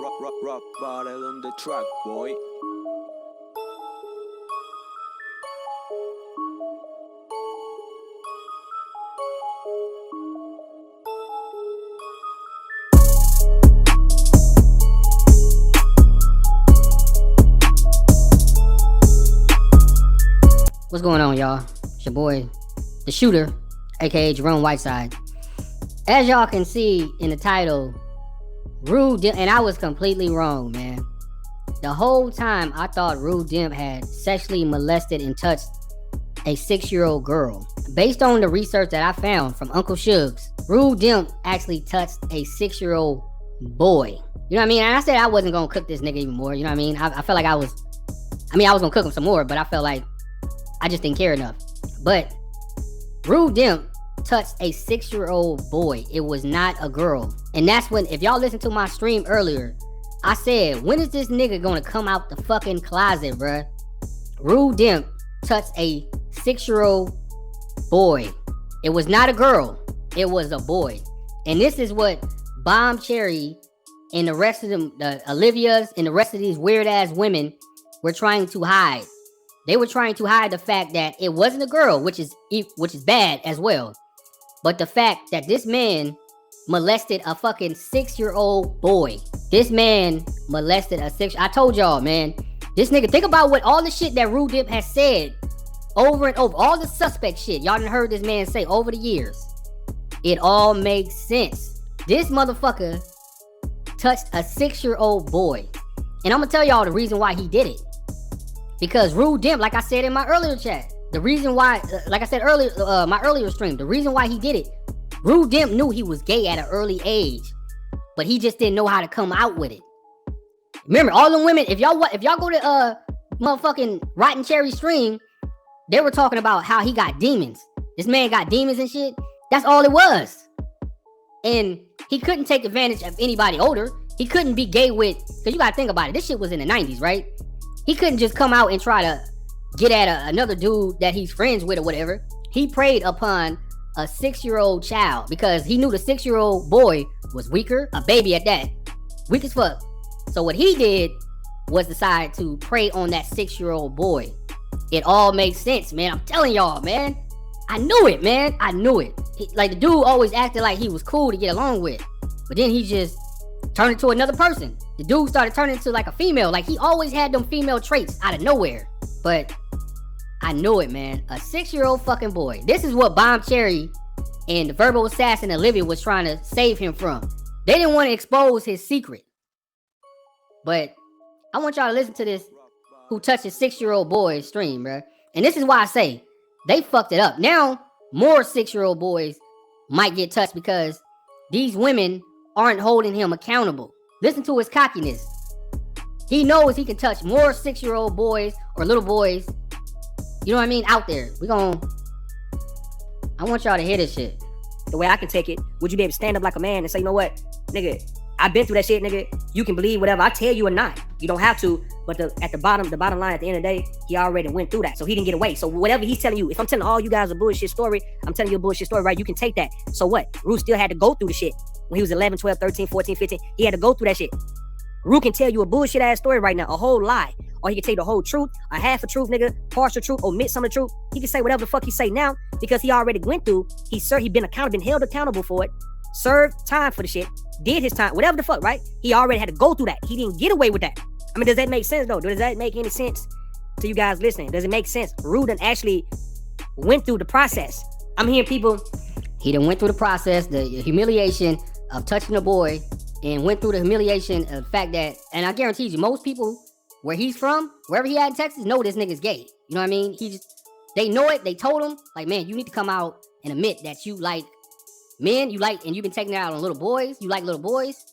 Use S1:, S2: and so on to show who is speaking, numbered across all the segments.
S1: Rock bottle on the track, boy.
S2: What's going on, y'all? It's your boy, the shooter, aka Jerome Whiteside. As y'all can see in the title, Rudemp, and I was completely wrong, man. The whole time I thought Rudemp had sexually molested and touched a 6-year-old girl. Based on the research that I found from Uncle Shugs, Rudemp actually touched a 6-year-old boy. You know what I mean? And I said I wasn't gonna cook this nigga even more. You know what I mean? I felt like I was gonna cook him some more, but I felt like I just didn't care enough. But Rudemp touched a 6-year-old boy. It was not a girl. And that's when, if y'all listened to my stream earlier, I said, when is this nigga gonna come out the fucking closet, bruh? Rudemp touched a 6-year-old boy. It was not a girl. It was a boy. And this is what Bomb Cherry and the rest of them, the Olivia's and the rest of these weird ass women were trying to hide. They were trying to hide the fact that it wasn't a girl, which is bad as well. But the fact that this man molested a fucking 6-year-old boy. This man molested a 6. I told y'all, man. This nigga, think about what all the shit that Rudemp has said over and over. All the suspect shit y'all done heard this man say over the years. It all makes sense. This motherfucker touched a 6-year-old boy. And I'm gonna tell y'all the reason why he did it. Because Rudemp, like I said in my earlier chat, the reason why, like I said earlier, my earlier stream, the reason why he did it, Rudemp knew he was gay at an early age, but he just didn't know how to come out with it. Remember, all the women, if y'all go to motherfucking Rotten Cherry stream, they were talking about how he got demons. This man got demons and shit. That's all it was. And he couldn't take advantage of anybody older. He couldn't be gay with, because you gotta think about it, this shit was in the 90s, right? He couldn't just come out and try to get at another dude that he's friends with or whatever. He preyed upon a 6-year-old child because he knew the 6-year-old boy was weaker, a baby at that, weak as fuck. So what he did was decide to prey on that 6-year-old boy. It all makes sense, man. I'm telling y'all, man. I knew it, man. I knew it. Like, the dude always acted like he was cool to get along with, but then he just turned into another person. The dude started turning into like a female. Like, he always had them female traits out of nowhere. But I knew it, man. A 6-year-old fucking boy. This is what Bomb Cherry and the verbal assassin Olivia was trying to save him from. They didn't want to expose his secret. But I want y'all to listen to this Who Touched a 6-Year-Old Boy stream, bruh. And this is why I say they fucked it up. Now, more 6-year-old boys might get touched because these women aren't holding him accountable. Listen to his cockiness. He knows he can touch more 6-year-old boys or little boys, you know what I mean, out there. I want y'all to hear this shit.
S3: The way I can take it, would you be able to stand up like a man and say, you know what, nigga, I've been through that shit, nigga. You can believe whatever I tell you or not. You don't have to, but at the bottom line, at the end of the day, he already went through that, so he didn't get away. So whatever he's telling you, if I'm telling all you guys a bullshit story, I'm telling you a bullshit story, right? You can take that. So what? Ru still had to go through the shit. When he was 11, 12, 13, 14, 15, he had to go through that shit. Ru can tell you a bullshit ass story right now, a whole lie. Or he can tell you the whole truth, a half a truth, nigga, partial truth, omit some of the truth. He can say whatever the fuck he say now because he already went through. He been held accountable for it, served time for the shit, did his time, whatever the fuck, right? He already had to go through that. He didn't get away with that. I mean, does that make sense though? Does that make any sense to you guys listening? Does it make sense? Ru done actually went through the process. I'm hearing people.
S2: He done went through the process, the humiliation of touching a boy, and went through the humiliation of the fact that, and I guarantee you, most people where he's from, wherever he at in Texas, know this nigga's gay. You know what I mean? They know it. They told him, like, man, you need to come out and admit that you like men, and you've been taking it out on little boys. You like little boys.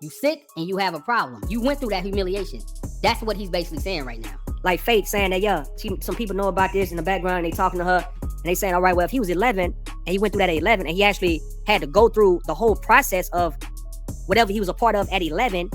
S2: You sick and you have a problem. You went through that humiliation. That's what he's basically saying right now.
S3: Like Faith saying that, yeah, some people know about this in the background, and they talking to her, and they saying, all right, well, if he was 11 and he went through that at 11, and he actually had to go through the whole process of whatever he was a part of at 11,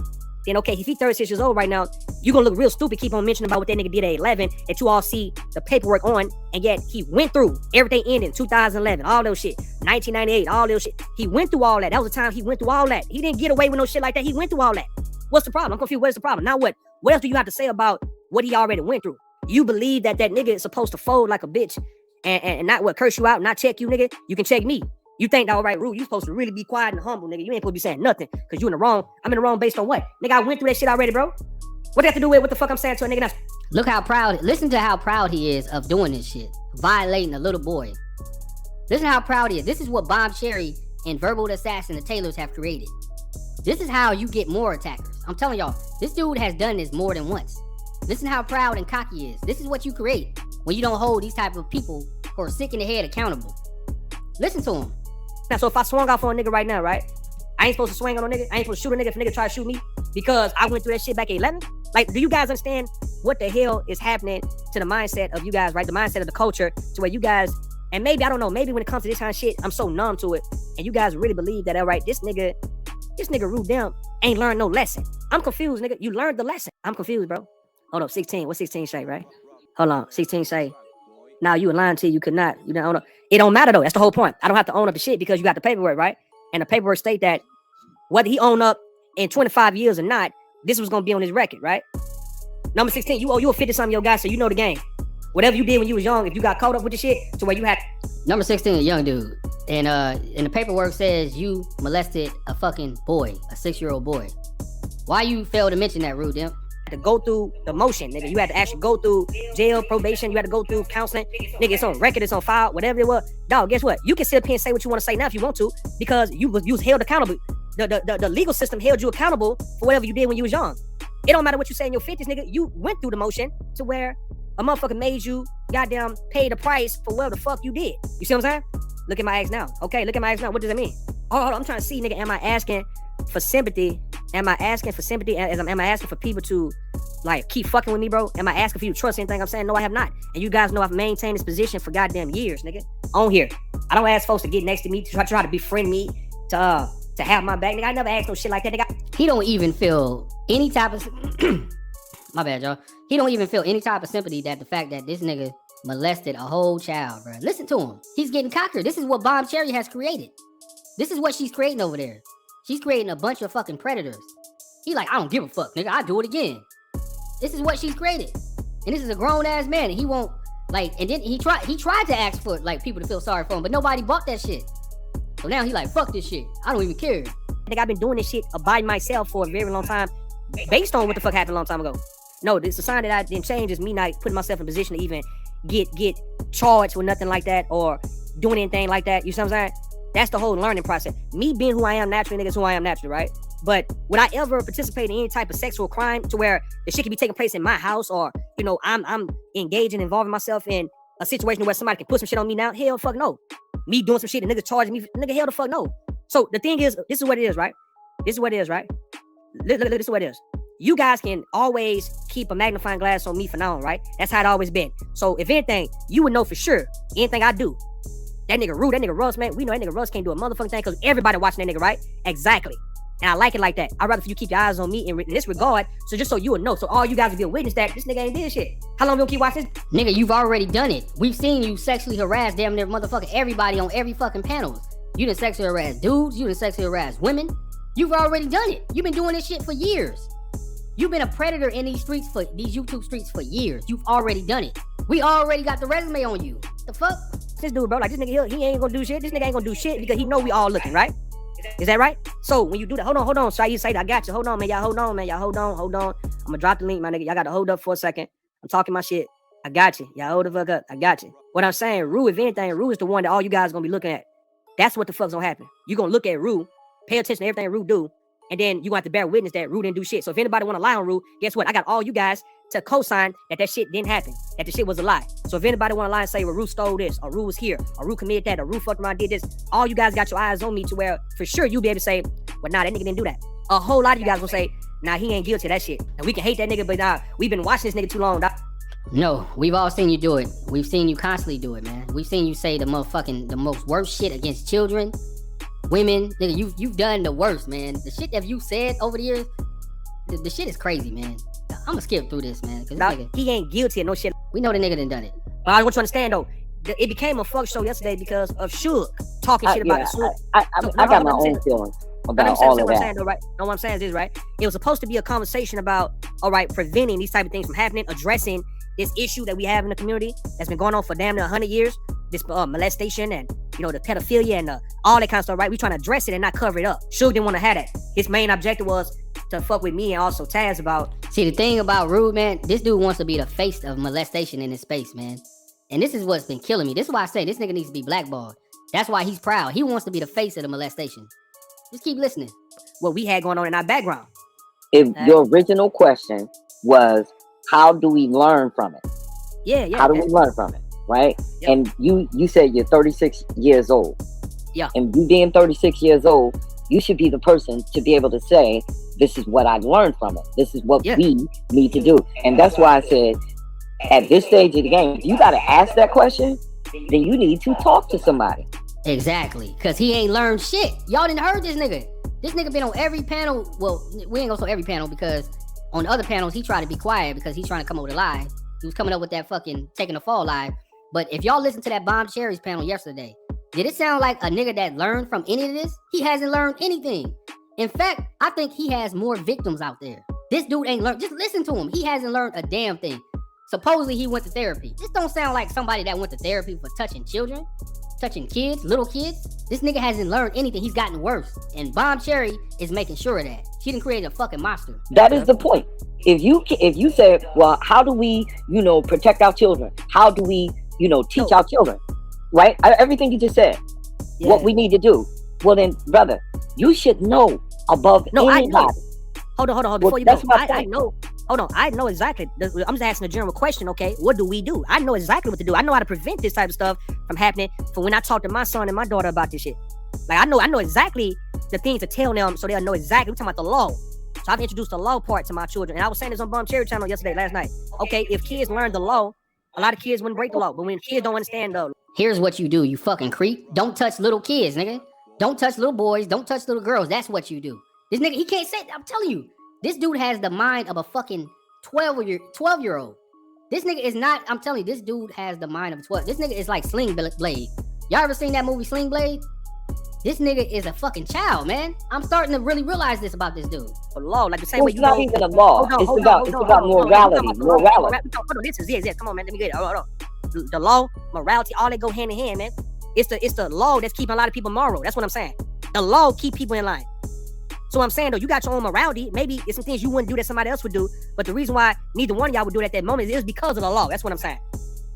S3: then okay, if he's 36 years old right now, you're gonna look real stupid, keep on mentioning about what that nigga did at 11, that you all see the paperwork on, and yet he went through everything ending 2011, all those shit, 1998, all those shit. He went through all that. That was the time he went through all that. He didn't get away with no shit like that. He went through all that. What's the problem? I'm confused. What's the problem? Now what? What else do you have to say about what he already went through? You believe that nigga is supposed to fold like a bitch and not what, curse you out, not check you, nigga? You can check me. You think, all right, Ru, you supposed to really be quiet and humble, nigga. You ain't supposed to be saying nothing because you in the wrong. I'm in the wrong based on what? Nigga, I went through that shit already, bro. What that have to do with what the fuck I'm saying to a nigga now?
S2: Look how proud, listen to how proud he is of doing this shit. Violating a little boy. Listen how proud he is. This is what Bob Cherry and Verbal Assassin, the Taylors, have created. This is how you get more attackers. I'm telling y'all, this dude has done this more than once. Listen how proud and cocky he is. This is what you create when you don't hold these type of people who are sick in the head accountable. Listen to him.
S3: Now, so if I swung off on a nigga right now, right? I ain't supposed to swing on a nigga. I ain't supposed to shoot a nigga if a nigga try to shoot me because I went through that shit back at 11. Like, do you guys understand what the hell is happening to the mindset of you guys, right? The mindset of the culture to where you guys, and maybe, I don't know, maybe when it comes to this kind of shit, I'm so numb to it. And you guys really believe that, all right, this nigga Rudemp ain't learned no lesson. I'm confused, nigga. You learned the lesson. I'm confused, bro. Hold up, 16. What 16 say, right? Hold on, 16 say, now you were lying to you could not. You don't own up. It don't matter though. That's the whole point. I don't have to own up the shit because you got the paperwork, right? And the paperwork state that whether he own up in 25 years or not, this was gonna be on his record, right? Number 16, you a 50-something your guy, so you know the game. Whatever you did when you was young, if you got caught up with the shit to where you had
S2: Number 16, a young dude. And the paperwork says you molested a fucking boy, a 6-year-old boy. Why you fail to mention that, Rudemp?
S3: to go through the motion, nigga. You had to actually go through jail, probation. You had to go through counseling. Nigga, it's on record, it's on file, whatever it was. Dog, guess what? You can sit up here and say what you want to say now if you want to, because you was held accountable. The legal system held you accountable for whatever you did when you was young. It don't matter what you say in your 50s, nigga. You went through the motion to where a motherfucker made you goddamn pay the price for whatever the fuck you did. You see what I'm saying? Look at my ex now. Okay, look at my ex now. What does that mean? Hold on, I'm trying to see, nigga. Am I asking for sympathy? Am I asking for sympathy? Am I asking for people to like keep fucking with me, bro? Am I asking for you to trust anything I'm saying? No, I have not. And you guys know I've maintained this position for goddamn years, nigga. On here, I don't ask folks to get next to me to try to befriend me to have my back, nigga. I never asked no shit like that, nigga.
S2: He don't even feel any type of my bad, y'all. He don't even feel any type of sympathy that the fact that this nigga molested a whole child, bro. Listen to him. He's getting cocker. This is what Bomb Cherry has created. This is what she's creating over there. She's creating a bunch of fucking predators. He like, I don't give a fuck, nigga. I'll do it again. This is what she's created. And this is a grown-ass man, and he won't, like, and then he tried to ask for, like, people to feel sorry for him, but nobody bought that shit. So now he like, fuck this shit. I don't even care.
S3: Nigga, I've been doing this shit by myself for a very long time, based on what the fuck happened a long time ago. No, it's a sign that I didn't change is me not putting myself in a position to even get charged with nothing like that or doing anything like that. You see what I'm saying? That's the whole learning process. Me being who I am naturally, nigga, is who I am naturally, right? But would I ever participate in any type of sexual crime to where the shit can be taking place in my house, or, you know, I'm engaging, involving myself in a situation where somebody can put some shit on me now? Hell fuck no. Me doing some shit, the nigga charging me, nigga, hell the fuck no. So the thing is, this is what it is, right? This is what it is, right? This is what it is. You guys can always keep a magnifying glass on me for now on, right? That's how it always been. So if anything, you would know for sure anything I do. That nigga Ru, that nigga Russ, man, we know that nigga Russ can't do a motherfucking thing because everybody watching that nigga, right? Exactly. And I like it like that. I'd rather for you keep your eyes on me in this regard, so just so you would know, so all you guys will be a witness that this nigga ain't did shit. How long we gonna keep watching this?
S2: Nigga, you've already done it. We've seen you sexually harass damn near motherfucking everybody on every fucking panel. You done sexually harass dudes, you done sexually harass women. You've already done it. You've been doing this shit for years. You've been a predator in these streets for these YouTube streets for years. You've already done it. We already got the resume on you. The fuck?
S3: This dude, bro, like this nigga, he ain't gonna do shit. This nigga ain't gonna do shit because he know we all looking, right? Is that right? So when you do that, hold on. So you say, I got you. Hold on, man. Y'all hold on, man. Y'all hold on. I'm gonna drop the link, my nigga. Y'all gotta hold up for a second. I'm talking my shit. I got you. Y'all hold the fuck up. I got you. What I'm saying, Ru, if anything, Ru is the one that all you guys gonna be looking at. That's what the fuck's gonna happen. You gonna look at Ru, pay attention to everything Ru do, and then you gonna have to bear witness that Ru didn't do shit. So if anybody wanna lie on Ru, guess what? I got all you guys to co-sign that shit didn't happen, that the shit was a lie. So if anybody wanna lie and say, well, Ru stole this, or Ru was here, or Ru committed that, or Ru fucked around, did this, all you guys got your eyes on me to where for sure you'll be able to say, well, nah, that nigga didn't do that. A whole lot of you guys will say, nah, he ain't guilty of that shit. And we can hate that nigga, but nah, we've been watching this nigga too long, dog.
S2: No, we've all seen you do it. We've seen you constantly do it, man. We've seen you say the most worst shit against children, women. Nigga, you've done the worst, man. The shit that you said over the years, the shit is crazy, man. I'm gonna skip through this, man. Cause
S3: Nah, he ain't guilty of no shit.
S2: We know the nigga done done it.
S3: But I want you to understand though, it became a fuck show yesterday because of Suge talking shit about it.
S4: I got my own feelings. about all of
S3: what I'm
S4: that.
S3: saying, though, right? No, what I'm saying is this, right? It was supposed to be a conversation about, all right, preventing these type of things from happening, addressing this issue that we have in the community that's been going on for damn near 100 years, this molestation and, you know, the pedophilia and all that kind of stuff, right? We trying to address it and not cover it up. Suge didn't want to have that. His main objective was to fuck with me and also Taz about.
S2: See, the thing about Rude, man, this dude wants to be the face of molestation in his space, man. And this is what's been killing me. This is why I say this nigga needs to be blackballed. That's why he's proud. He wants to be the face of the molestation. Just keep listening.
S3: What we had going on in our background.
S4: If your original question was, how do we learn from it?
S3: Yeah.
S4: How do we learn from it, right?
S3: Yep.
S4: And you said you're 36 years old.
S3: Yeah.
S4: And you being 36 years old, you should be the person to be able to say, this is what I learned from it. This is what we need to do. And that's why I said, at this stage of the game, if you got to ask that question, then you need to talk to somebody.
S2: Exactly. Because he ain't learned shit. Y'all didn't heard this nigga. This nigga been on every panel. Well, we ain't gonna say every panel because on other panels, he tried to be quiet because he's trying to come up with a lie. He was coming up with that fucking taking a fall lie. But if y'all listen to that Bomb Cherries panel yesterday, did it sound like a nigga that learned from any of this? He hasn't learned anything. In fact, I think he has more victims out there. This dude ain't learned. Just listen to him. He hasn't learned a damn thing. Supposedly he went to therapy. This don't sound like somebody that went to therapy for touching children, touching kids, little kids. This nigga hasn't learned anything. He's gotten worse. And Bomb Cherry is making sure of that. She done created a fucking monster.
S4: That is the point. If you say, well, how do we, protect our children? How do we, teach our children? Right? Everything you just said. Yeah. What we need to do. Well then, brother, you should know above anybody.
S3: I know. Hold on. Before you go, I know. Hold on. I know exactly. I'm just asking a general question, okay? What do we do? I know exactly what to do. I know how to prevent this type of stuff from happening for when I talk to my son and my daughter about this shit. Like, I know exactly the things to tell them so they'll know exactly. We're talking about the law. So I've introduced the law part to my children. And I was saying this on Bomb Cherry channel last night. Okay, if kids learn the law, a lot of kids wouldn't break the law. But when kids don't understand the law.
S2: Here's what you do, you fucking creep. Don't touch little kids, nigga. Don't touch little boys. Don't touch little girls. That's what you do. This nigga, he can't say, I'm telling you, this dude has the mind of a fucking 12-year-old. This nigga is not, I'm telling you, this dude has the mind of a 12. This nigga is like Sling Blade. Y'all ever seen that movie Sling Blade? This nigga is a fucking child, man. I'm starting to really realize this about this dude.
S3: The law, like the same way you
S4: not even a law. It's about morality. Morality.
S3: Hold on, this is come on, man. Let me get it. Hold on. The law, morality, all they go hand in hand, man. It's the law that's keeping a lot of people moral. That's what I'm saying. The law keep people in line. So I'm saying though, you got your own morality. Maybe it's some things you wouldn't do that somebody else would do. But the reason why neither one of y'all would do it at that moment is because of the law. That's what I'm saying.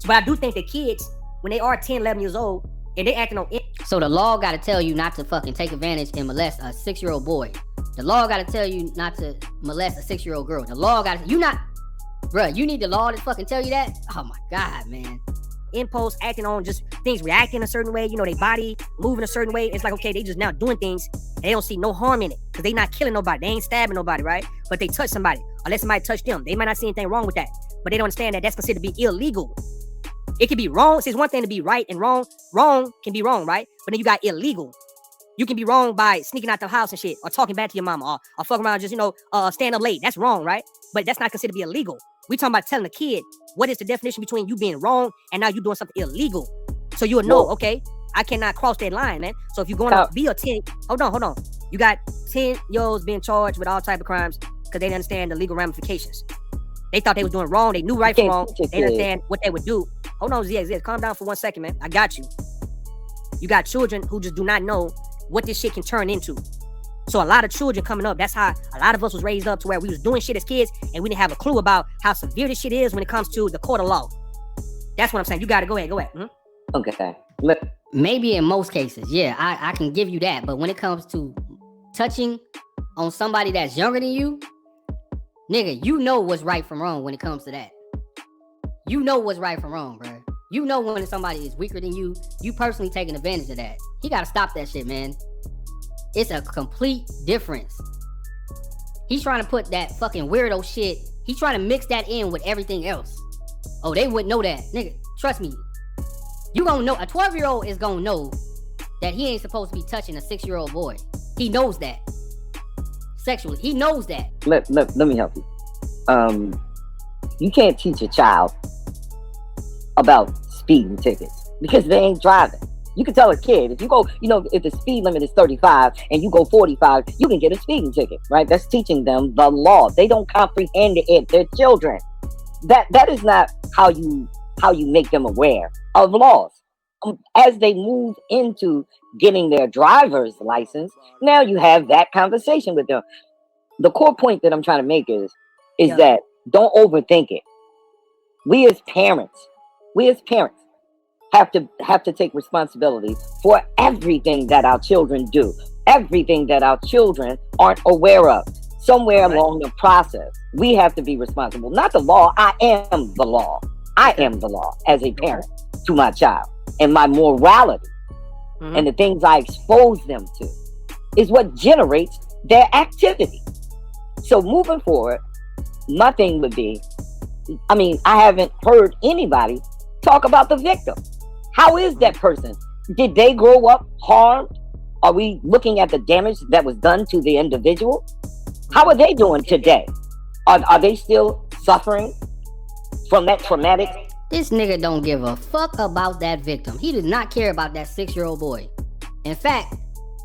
S3: But I do think that kids, when they are 10, 11 years old, and they acting on it.
S2: So the law got to tell you not to fucking take advantage and molest a 6-year-old boy. The law got to tell you not to molest a 6-year-old girl. The law got to, you need the law to fucking tell you that? Oh my God, man.
S3: Impulse, acting on just things, reacting a certain way, their body moving a certain way. It's like, okay, they just now doing things. They don't see no harm in it because they not killing nobody. They ain't stabbing nobody, right? But they touch somebody. Unless somebody touch them. They might not see anything wrong with that. But they don't understand that that's considered to be illegal. It can be wrong. It's one thing to be right and wrong. Wrong can be wrong, right? But then you got illegal. You can be wrong by sneaking out the house and shit, or talking back to your mama, or fucking around just, staying up late. That's wrong, right? But that's not considered to be illegal. We talking about telling a kid what is the definition between you being wrong and now you doing something illegal. So you'll know, okay, I cannot cross that line, man. So if you're going to be a 10, hold on. You got 10-year-olds being charged with all type of crimes because they didn't understand the legal ramifications. They thought they was doing wrong. They knew right from wrong. They didn't understand what they would do. Hold on, Zia, calm down for 1 second, man. I got you. You got children who just do not know what this shit can turn into. So a lot of children coming up, that's how a lot of us was raised up to where we was doing shit as kids and we didn't have a clue about how severe this shit is when it comes to the court of law. That's what I'm saying. You got to go ahead. Mm-hmm.
S4: Okay.
S2: Maybe in most cases, yeah, I can give you that. But when it comes to touching on somebody that's younger than you, nigga, you know what's right from wrong when it comes to that. You know what's right from wrong, bro. You know when somebody is weaker than you, you personally taking advantage of that. He got to stop that shit, man. It's a complete difference. He's trying to put that fucking weirdo shit. He's trying to mix that in with everything else. Oh, they wouldn't know that. Nigga, trust me. You gonna know. A 12-year-old is gonna know that he ain't supposed to be touching a 6-year-old boy. He knows that. Sexually. He knows that.
S4: Let me help you. You can't teach a child about speeding tickets because they ain't driving. You can tell a kid, if you go, if the speed limit is 35 and you go 45, you can get a speeding ticket, right? That's teaching them the law. They don't comprehend it. They're children. That is not how you make them aware of laws. As they move into getting their driver's license, now you have that conversation with them. The core point that I'm trying to make is that don't overthink it. We as parents have to take responsibility for everything that our children do, everything that our children aren't aware of. Somewhere along the process, we have to be responsible. Not the law. I am the law. I am the law as a parent to my child. And my morality and the things I expose them to is what generates their activity. So moving forward, my thing would be, I haven't heard anybody talk about the victim. How is that person? Did they grow up harmed? Are we looking at the damage that was done to the individual? How are they doing today? Are they still suffering from that traumatic?
S2: This nigga don't give a fuck about that victim. He does not care about that 6-year-old boy. In fact,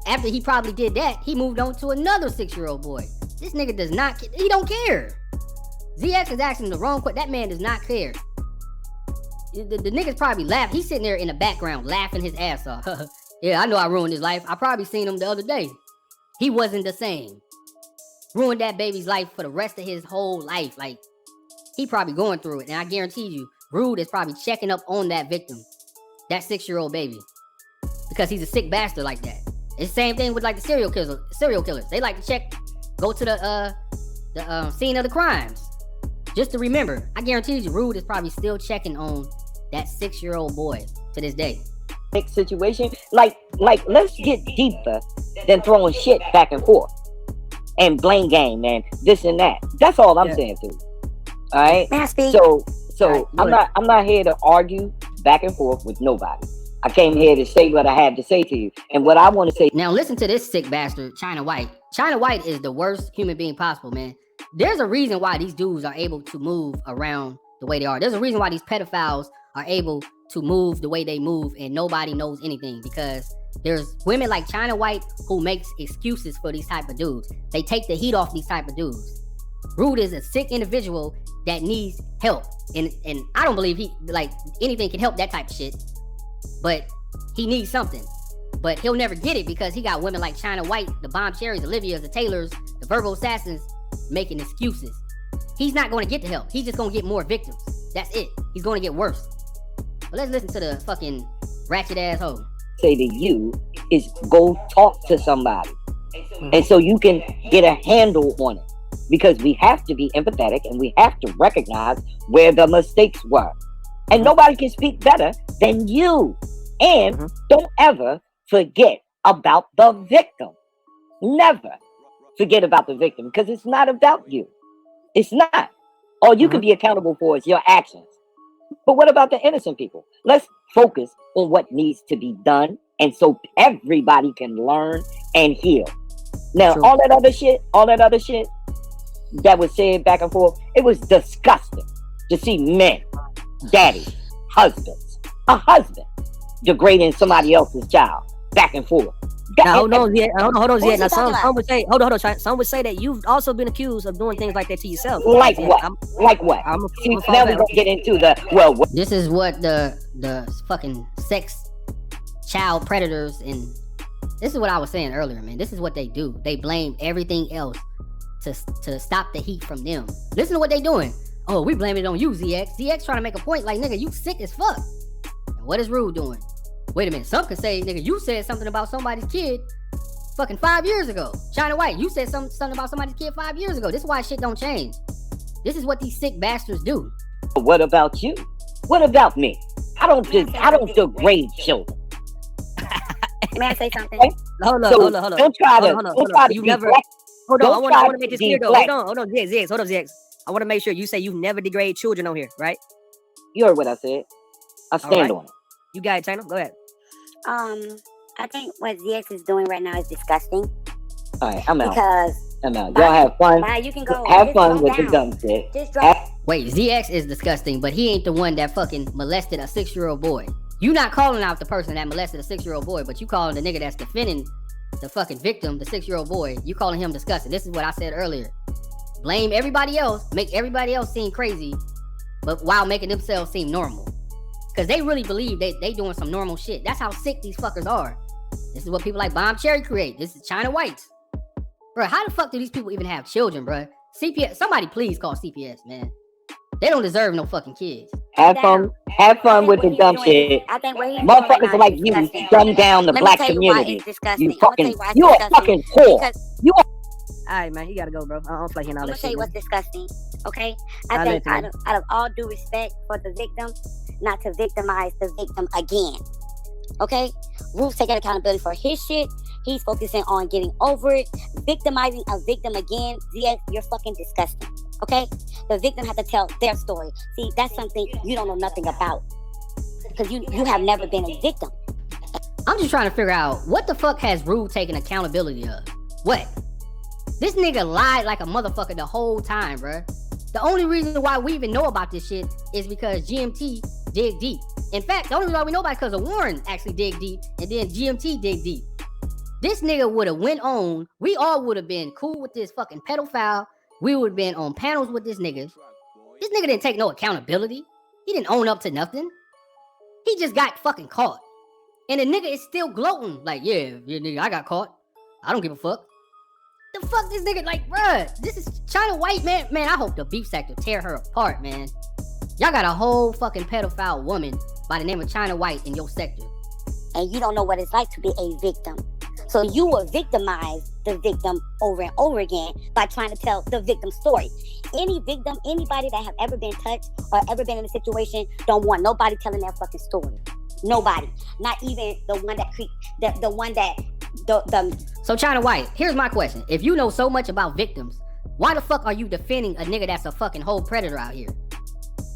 S2: after he probably did that, he moved on to another 6-year-old boy. This nigga does not, he don't care. ZX is asking the wrong question. That man does not care. The nigga's probably laughing. He's sitting there in the background laughing his ass off. Yeah, I know I ruined his life. I probably seen him the other day. He wasn't the same. Ruined that baby's life for the rest of his whole life. Like, he probably going through it. And I guarantee you, Rude is probably checking up on that victim, that 6-year-old baby, because he's a sick bastard like that. It's the same thing with like the serial killers. They like to check, go to the scene of the crimes, just to remember. I guarantee you, Rude is probably still checking on that 6-year-old boy to this day.
S4: Situation, like let's get deeper than throwing shit back and forth and blame game and this and that. That's all I'm saying to you. All right. So I'm not here to argue back and forth with nobody. I came here to say what I had to say to you. And what I want to say.
S2: Now listen to this sick bastard, China White. China White is the worst human being possible, man. There's a reason why these dudes are able to move around the way they are. There's a reason why these pedophiles are able to move the way they move and nobody knows anything, because there's women like China White who makes excuses for these type of dudes. They take the heat off these type of dudes. Rude is a sick individual that needs help, and I don't believe he like anything can help that type of shit, but he needs something, but he'll never get it because he got women like China White, the Bomb Cherries, the Olivias, the Taylors, the Verbal Assassins making excuses. He's not going to get the help. He's just going to get more victims. That's it. He's going to get worse. But let's listen to the fucking ratchet asshole.
S4: Say to you is go talk to somebody, and so you can get a handle on it. Because we have to be empathetic and we have to recognize where the mistakes were. And nobody can speak better than you. And don't ever forget about the victim. Never forget about the victim, because it's not about you. It's not. All you can be accountable for is your actions. But what about the innocent people? Let's focus on what needs to be done, and so everybody can learn and heal. Now, all that other shit that was said back and forth, it was disgusting to see men, daddies, husbands, a husband degrading somebody else's child back and forth.
S3: Now, hold on. Now, some would say, hold on. Some would say that you've also been accused of doing things like that to yourself.
S4: Like what? Now we're gonna get into the
S2: This is what the fucking sex child predators, and this is what I was saying earlier, man. This is what they do. They blame everything else to stop the heat from them. Listen to what they doing. Oh, we blame it on you, ZX. ZX trying to make a point like, nigga, you sick as fuck. And what is Rude doing? Wait a minute. Some can say, nigga, you said something about somebody's kid fucking 5 years ago. China White, you said something about somebody's kid 5 years ago. This is why shit don't change. This is what these sick bastards do.
S4: What about you? What about me? I don't degrade children.
S5: May I say something?
S3: Hold on.
S4: Don't try to.
S3: You never. Hold on. I want to make this clear though. Hold on, ZX. Hold on, ZX. I want to make sure you say you've never degraded children on here, right?
S4: You heard what I said. I stand on it.
S3: You got it, China. Go ahead.
S5: I think what ZX is doing right now is disgusting.
S4: All right, I'm out.
S5: Because
S4: I'm out. Y'all have fun.
S5: Bye, you can go.
S4: Have fun with the dumb shit.
S5: Just drop.
S2: Wait, ZX is disgusting, but he ain't the one that fucking molested a 6-year-old boy. You not calling out the person that molested a 6-year-old boy, but you calling the nigga that's defending the fucking victim, the 6-year-old boy. You calling him disgusting. This is what I said earlier. Blame everybody else, make everybody else seem crazy, but while making themselves seem normal. Because they really believe they doing some normal shit. That's how sick these fuckers are. This is what people like Bomb Cherry create. This is China Whites. Bro, how the fuck do these people even have children, bro? CPS, somebody please call CPS, man. They don't deserve no fucking kids.
S4: Have fun with the dumb shit.
S5: I think
S4: Motherfuckers are like you, dumb down the black community. You a fucking whore. You are.
S3: Alright, man, you gotta go, bro. I don't play all
S5: I'm
S3: that
S5: gonna
S3: shit.
S5: tell you
S3: Man.
S5: what's disgusting, okay? I think out of all due respect for the victim, not to victimize the victim again, okay? Ru's taking accountability for his shit. He's focusing on getting over it. Victimizing a victim again, yes, you're fucking disgusting, okay? The victim has to tell their story. See, that's something you don't know nothing about because you have never been a victim.
S2: I'm just trying to figure out what the fuck has Ru taken accountability of? What? This nigga lied like a motherfucker the whole time, bruh. The only reason why we even know about this shit is because GMT dig deep. In fact, the only reason why we know about it is because of Warren actually dig deep and then GMT dig deep. This nigga would have went on. We all would have been cool with this fucking pedophile. We would have been on panels with this nigga. This nigga didn't take no accountability. He didn't own up to nothing. He just got fucking caught. And the nigga is still gloating. Like, yeah, nigga, I got caught. I don't give a fuck. The fuck this nigga, like, bruh, this is China White, man. Man, I hope the beef sector tear her apart, man. Y'all got a whole fucking pedophile woman by the name of China White in your sector.
S5: And you don't know what it's like to be a victim. So you will victimize the victim over and over again by trying to tell the victim's story. Any victim, anybody that have ever been touched or ever been in a situation, don't want nobody telling their fucking story. Nobody. Not even the one that
S2: So China White, here's my question. If you know so much about victims, why the fuck are you defending a nigga that's a fucking whole predator out here?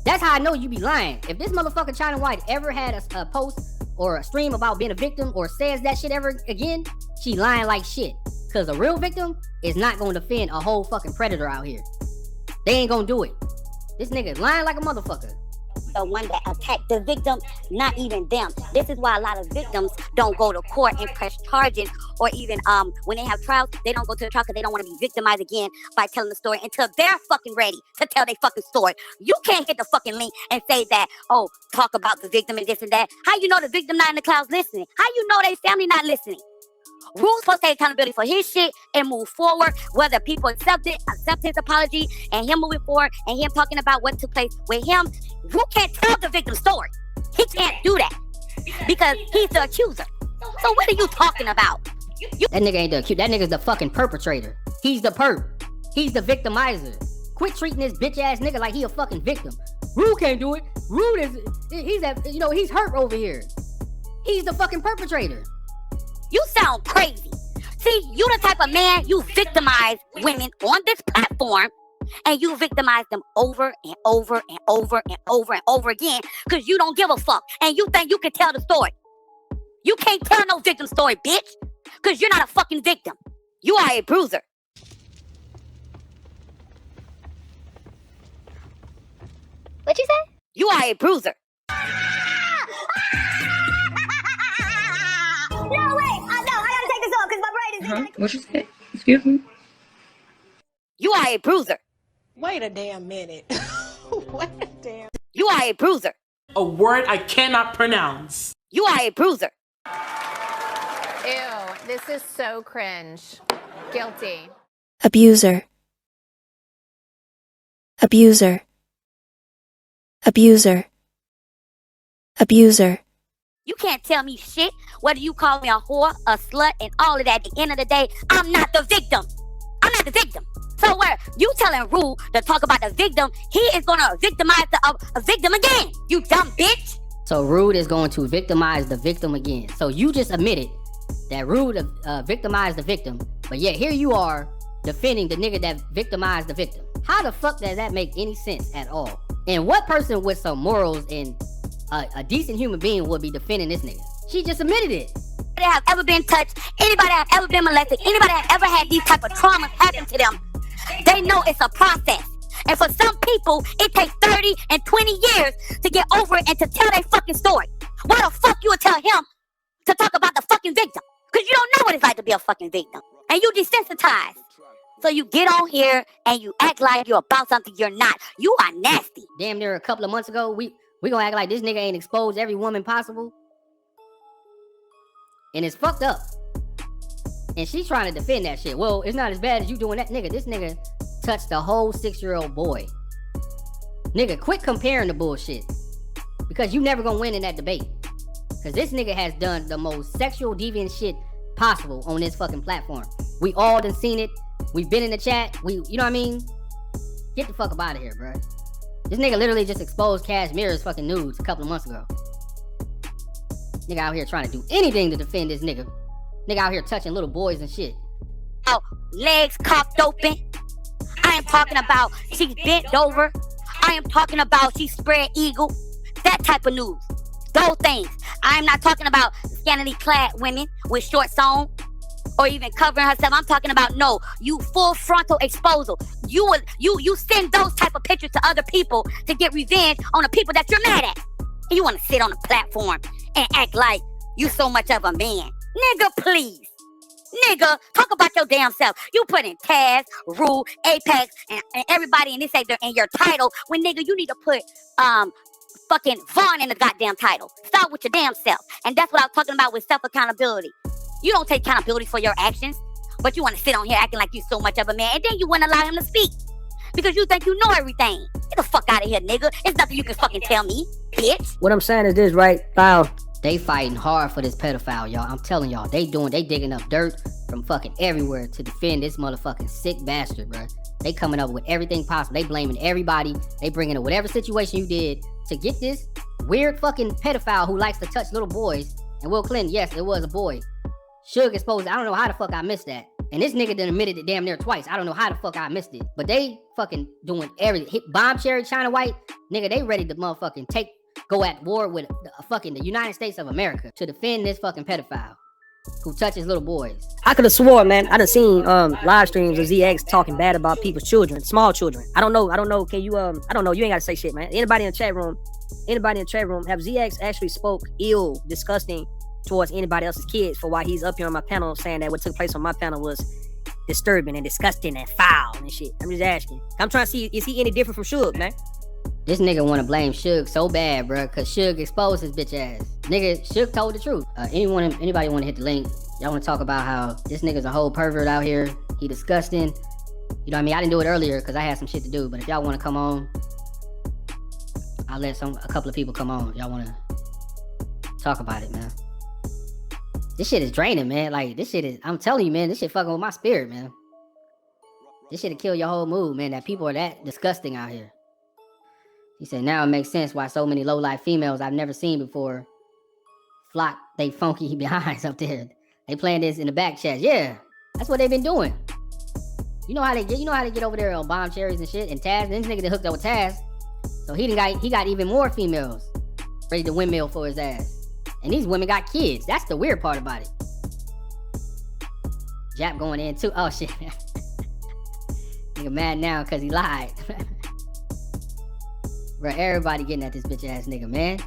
S2: That's how I know you be lying. If this motherfucker China White ever had a post or a stream about being a victim or says that shit ever again, she lying like shit. Cause a real victim is not gonna defend a whole fucking predator out here. They ain't gonna do it. This nigga lying like a motherfucker.
S5: the one that attacked the victim, not even them. This is why a lot of victims don't go to court and press charges, or even when they have trials, they don't go to the trial because they don't want to be victimized again by telling the story until they're fucking ready to tell their fucking story. You can't hit the fucking link and say that, oh, talk about the victim and this and that. How you know the victim not in the clouds listening? How you know their family not listening? Ru's supposed to take accountability for his shit and move forward, whether people accept his apology and him moving forward and him talking about what took place with him. Ru can't tell the victim's story. He can't do that because he's the accuser. So what are you talking about?
S2: That nigga ain't the accuser. That nigga's the fucking perpetrator. He's the perp. He's the victimizer. Quit treating this bitch ass nigga like he a fucking victim. Ru can't do it. Ru is, he's hurt over here. He's the fucking perpetrator.
S5: You sound crazy. See, you the type of man, you victimize women on this platform, and you victimize them over and over and over and over and over again because you don't give a fuck, and you think you can tell the story. You can't tell no victim story, bitch, because you're not a fucking victim. You are a bruiser.
S6: What'd you say?
S5: You are a bruiser.
S6: No, wait. I gotta take this off because my brain is...
S7: What you say? Excuse me?
S5: You are a bruiser.
S8: Wait a damn minute. Wait a damn...
S5: You are a bruiser.
S8: A word I cannot pronounce.
S5: You are a bruiser.
S9: Ew, this is so cringe. Guilty.
S10: Abuser. Abuser. Abuser. Abuser.
S5: You can't tell me shit, whether you call me a whore, a slut, and all of that. At the end of the day, I'm not the victim. I'm not the victim. So where you telling Ru to talk about the victim, he is gonna victimize a victim again. You dumb bitch.
S2: So Ru is going to victimize the victim again. So you just admitted that Ru victimized the victim, but yet here you are defending the nigga that victimized the victim. How the fuck does that make any sense at all? And what person with some morals and a decent human being would be defending this nigga? She just admitted it.
S5: Anybody have ever been touched, anybody have ever been molested, anybody have ever had these type of traumas happen to them, they know it's a process. And for some people, it takes 30 and 20 years to get over it and to tell their fucking story. Why the fuck you would tell him to talk about the fucking victim? Because you don't know what it's like to be a fucking victim. And you desensitized. So you get on here and you act like you're about something you're not. You are nasty.
S2: Damn near a couple of months ago, we gonna act like this nigga ain't exposed every woman possible. And it's fucked up. And she's trying to defend that shit. Well, it's not as bad as you doing that. Nigga, this nigga touched the whole 6-year-old boy. Nigga, quit comparing the bullshit. Because you never gonna win in that debate. Because this nigga has done the most sexual deviant shit possible on this fucking platform. We all done seen it. We've been in the chat. You know what I mean? Get the fuck up out of here, bro. This nigga literally just exposed Cashmere's fucking nudes a couple of months ago. Nigga out here trying to do anything to defend this nigga. Nigga out here touching little boys and shit.
S5: Oh, legs cocked open. I am talking about she's bent over. I am talking about she spread eagle. That type of news. Those things. I am not talking about scantily clad women with shorts on or even covering herself. I'm talking about no, you full frontal exposal. You send those type of pictures to other people to get revenge on the people that you're mad at. And you want to sit on a platform and act like you so much of a man. Nigga, please. Nigga, talk about your damn self. You put in Taz, Ru, Apex, and everybody in this sector in your title when nigga you need to put fucking Vaughn in the goddamn title. Start with your damn self. And that's what I was talking about with self-accountability. You don't take accountability for your actions, but you want to sit on here acting like you so much of a man, and then you wouldn't allow him to speak. Because you think you know everything. Get the fuck out of here, nigga. It's nothing you can fucking tell me, bitch.
S3: What I'm saying is this, right? Foul.
S2: They fighting hard for this pedophile, y'all. I'm telling y'all, they digging up dirt from fucking everywhere to defend this motherfucking sick bastard, bro. They coming up with everything possible. They blaming everybody. They bringing in whatever situation you did to get this weird fucking pedophile who likes to touch little boys. And Will Clinton, yes, it was a boy. Suge exposed. I don't know how the fuck I missed that. And this nigga done admitted it damn near twice. I don't know how the fuck I missed it. But they fucking doing everything. Bomb Cherry, China White, nigga, they ready to motherfucking go at war with the United States of America to defend this fucking pedophile who touches little boys.
S3: I could have swore, man, I done seen live streams of ZX talking bad about people's children, small children. I don't know. Can you I don't know. You ain't gotta say shit, man. Anybody in the chat room, have ZX actually spoke ill, disgusting towards anybody else's kids for why he's up here on my panel saying that what took place on my panel was disturbing and disgusting and foul and shit. I'm just asking. I'm trying to see, is he any different from Suge, man?
S2: This nigga want to blame Suge so bad, bro, because Suge exposed his bitch ass. Nigga, Suge told the truth. Anybody want to hit the link? Y'all want to talk about how this nigga's a whole pervert out here. He disgusting. You know what I mean? I didn't do it earlier because I had some shit to do. But if y'all want to come on, I'll let a couple of people come on. Y'all want to talk about it, man. This shit is draining, man. Like, this shit is, I'm telling you, man, this shit fucking with my spirit, man. This shit'll kill your whole mood, man, that people are that disgusting out here. He said, now it makes sense why so many low-life females I've never seen before flock they funky behinds up there. They playing this in the back chat. Yeah, that's what they've been doing. You know how they get over there on Bomb Cherries and shit, and Taz. This nigga that hooked up with Taz, so he got even more females ready to windmill for his ass. And these women got kids. That's the weird part about it. Jap going in too. Oh shit. Nigga mad now because he lied. Bro, everybody getting at this bitch ass nigga, man.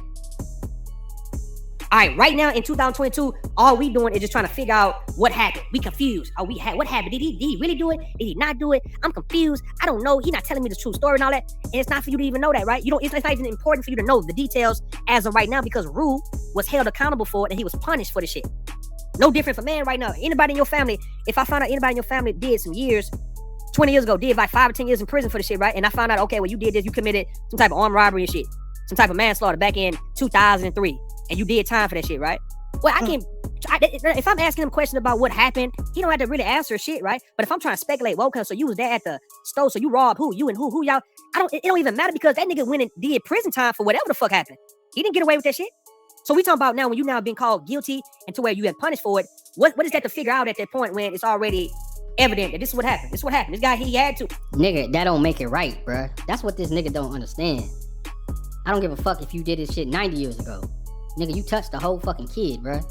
S3: All right, right now in 2022, all we doing is just trying to figure out what happened. We confused. What happened? Did he really do it? Did he not do it? I'm confused. I don't know. He not telling me the true story and all that. And it's not for you to even know that, right? It's not even important for you to know the details as of right now because Ru was held accountable for it and he was punished for the shit. No different for man right now. Anybody in your family, if I found out anybody in your family did some years, 20 years ago, did like 5 or 10 years in prison for the shit, right? And I found out, okay, well, you did this, you committed some type of armed robbery and shit, some type of manslaughter back in 2003, and you did time for that shit, right? Well, if I'm asking him a question about what happened, he don't have to really answer shit, right? But if I'm trying to speculate, well, okay, so you was there at the store, so you robbed who? You and who y'all? It don't even matter because that nigga went and did prison time for whatever the fuck happened. He didn't get away with that shit. So we talking about now when you now being called guilty and to where you have punished for it, what is that to figure out at that point when it's already evident that this is what happened? This is what happened. This guy, he had to.
S2: Nigga, that don't make it right, bruh. That's what this nigga don't understand. I don't give a fuck if you did this shit 90 years ago. Nigga, you touched the whole fucking kid, bruh.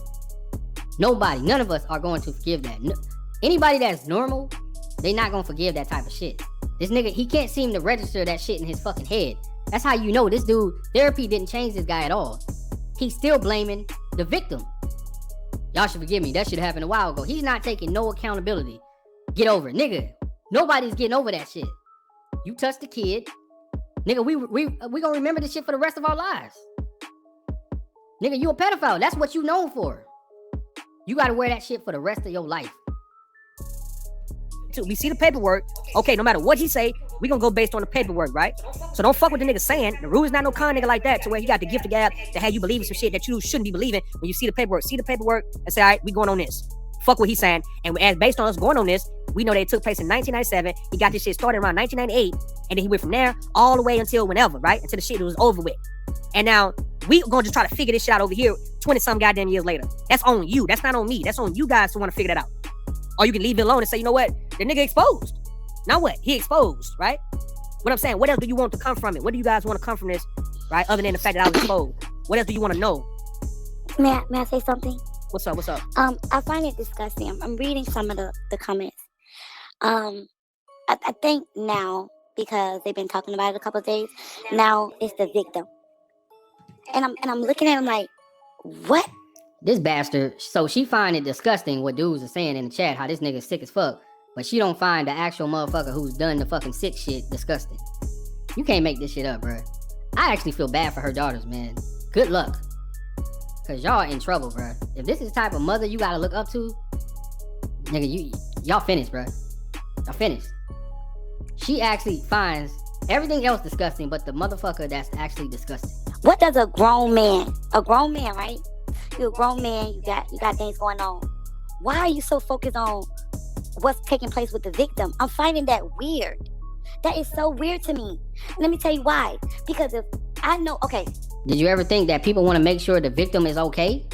S2: Nobody, none of us are going to forgive that. Anybody that's normal, they not gonna forgive that type of shit. This nigga, he can't seem to register that shit in his fucking head. That's how you know this dude, therapy didn't change this guy at all. he's still blaming the victim. Y'all should forgive me. That should have happened a while ago. He's not taking no accountability. Get over it, nigga. Nobody's getting over that shit. You touched the kid, nigga. We gonna remember this shit for the rest of our lives. Nigga, you a pedophile. That's what you known for. You gotta wear that shit for the rest of your life.
S3: We see the paperwork. Okay, no matter what he say, we gonna go based on the paperwork, right? So don't fuck with the nigga saying. The Ru is not no con nigga like that to where he got the gift of gab to have you believe some shit that you shouldn't be believing when you see the paperwork. See the paperwork and say, all right, we going on this. Fuck what he's saying. And as based on us going on this, we know that it took place in 1997. He got this shit started around 1998. And then he went from there all the way until whenever, right? Until the shit was over with. And now we gonna just try to figure this shit out over here 20-some goddamn years later. That's on you. That's not on me. That's on you guys to want to figure that out. Or you can leave it alone and say, you know what? The nigga exposed. Now what? He exposed, right? What I'm saying, what else do you want to come from it? What do you guys want to come from this, right? Other than the fact that I was exposed. What else do you want to know?
S5: May I say something?
S3: What's up?
S5: I find it disgusting. I'm reading some of the comments. I think now, because they've been talking about it a couple of days, now it's the victim. And I'm looking at him like, what?
S2: This bastard, so she find it disgusting what dudes are saying in the chat, how this nigga's sick as fuck, but she don't find the actual motherfucker who's done the fucking sick shit disgusting. You can't make this shit up, bro. I actually feel bad for her daughters, man. Good luck. Cause y'all in trouble, bro. If this is the type of mother you gotta look up to, nigga, y'all finished, bro. Y'all finished. She actually finds everything else disgusting, but the motherfucker that's actually disgusting.
S5: What does a grown man, right? You're a grown man, you got things going on. Why are you so focused on what's taking place with the victim? I'm finding that weird. That is so weird to me. Let me tell you why. Because if I know, okay.
S2: Did you ever think that people want to make sure the victim is okay?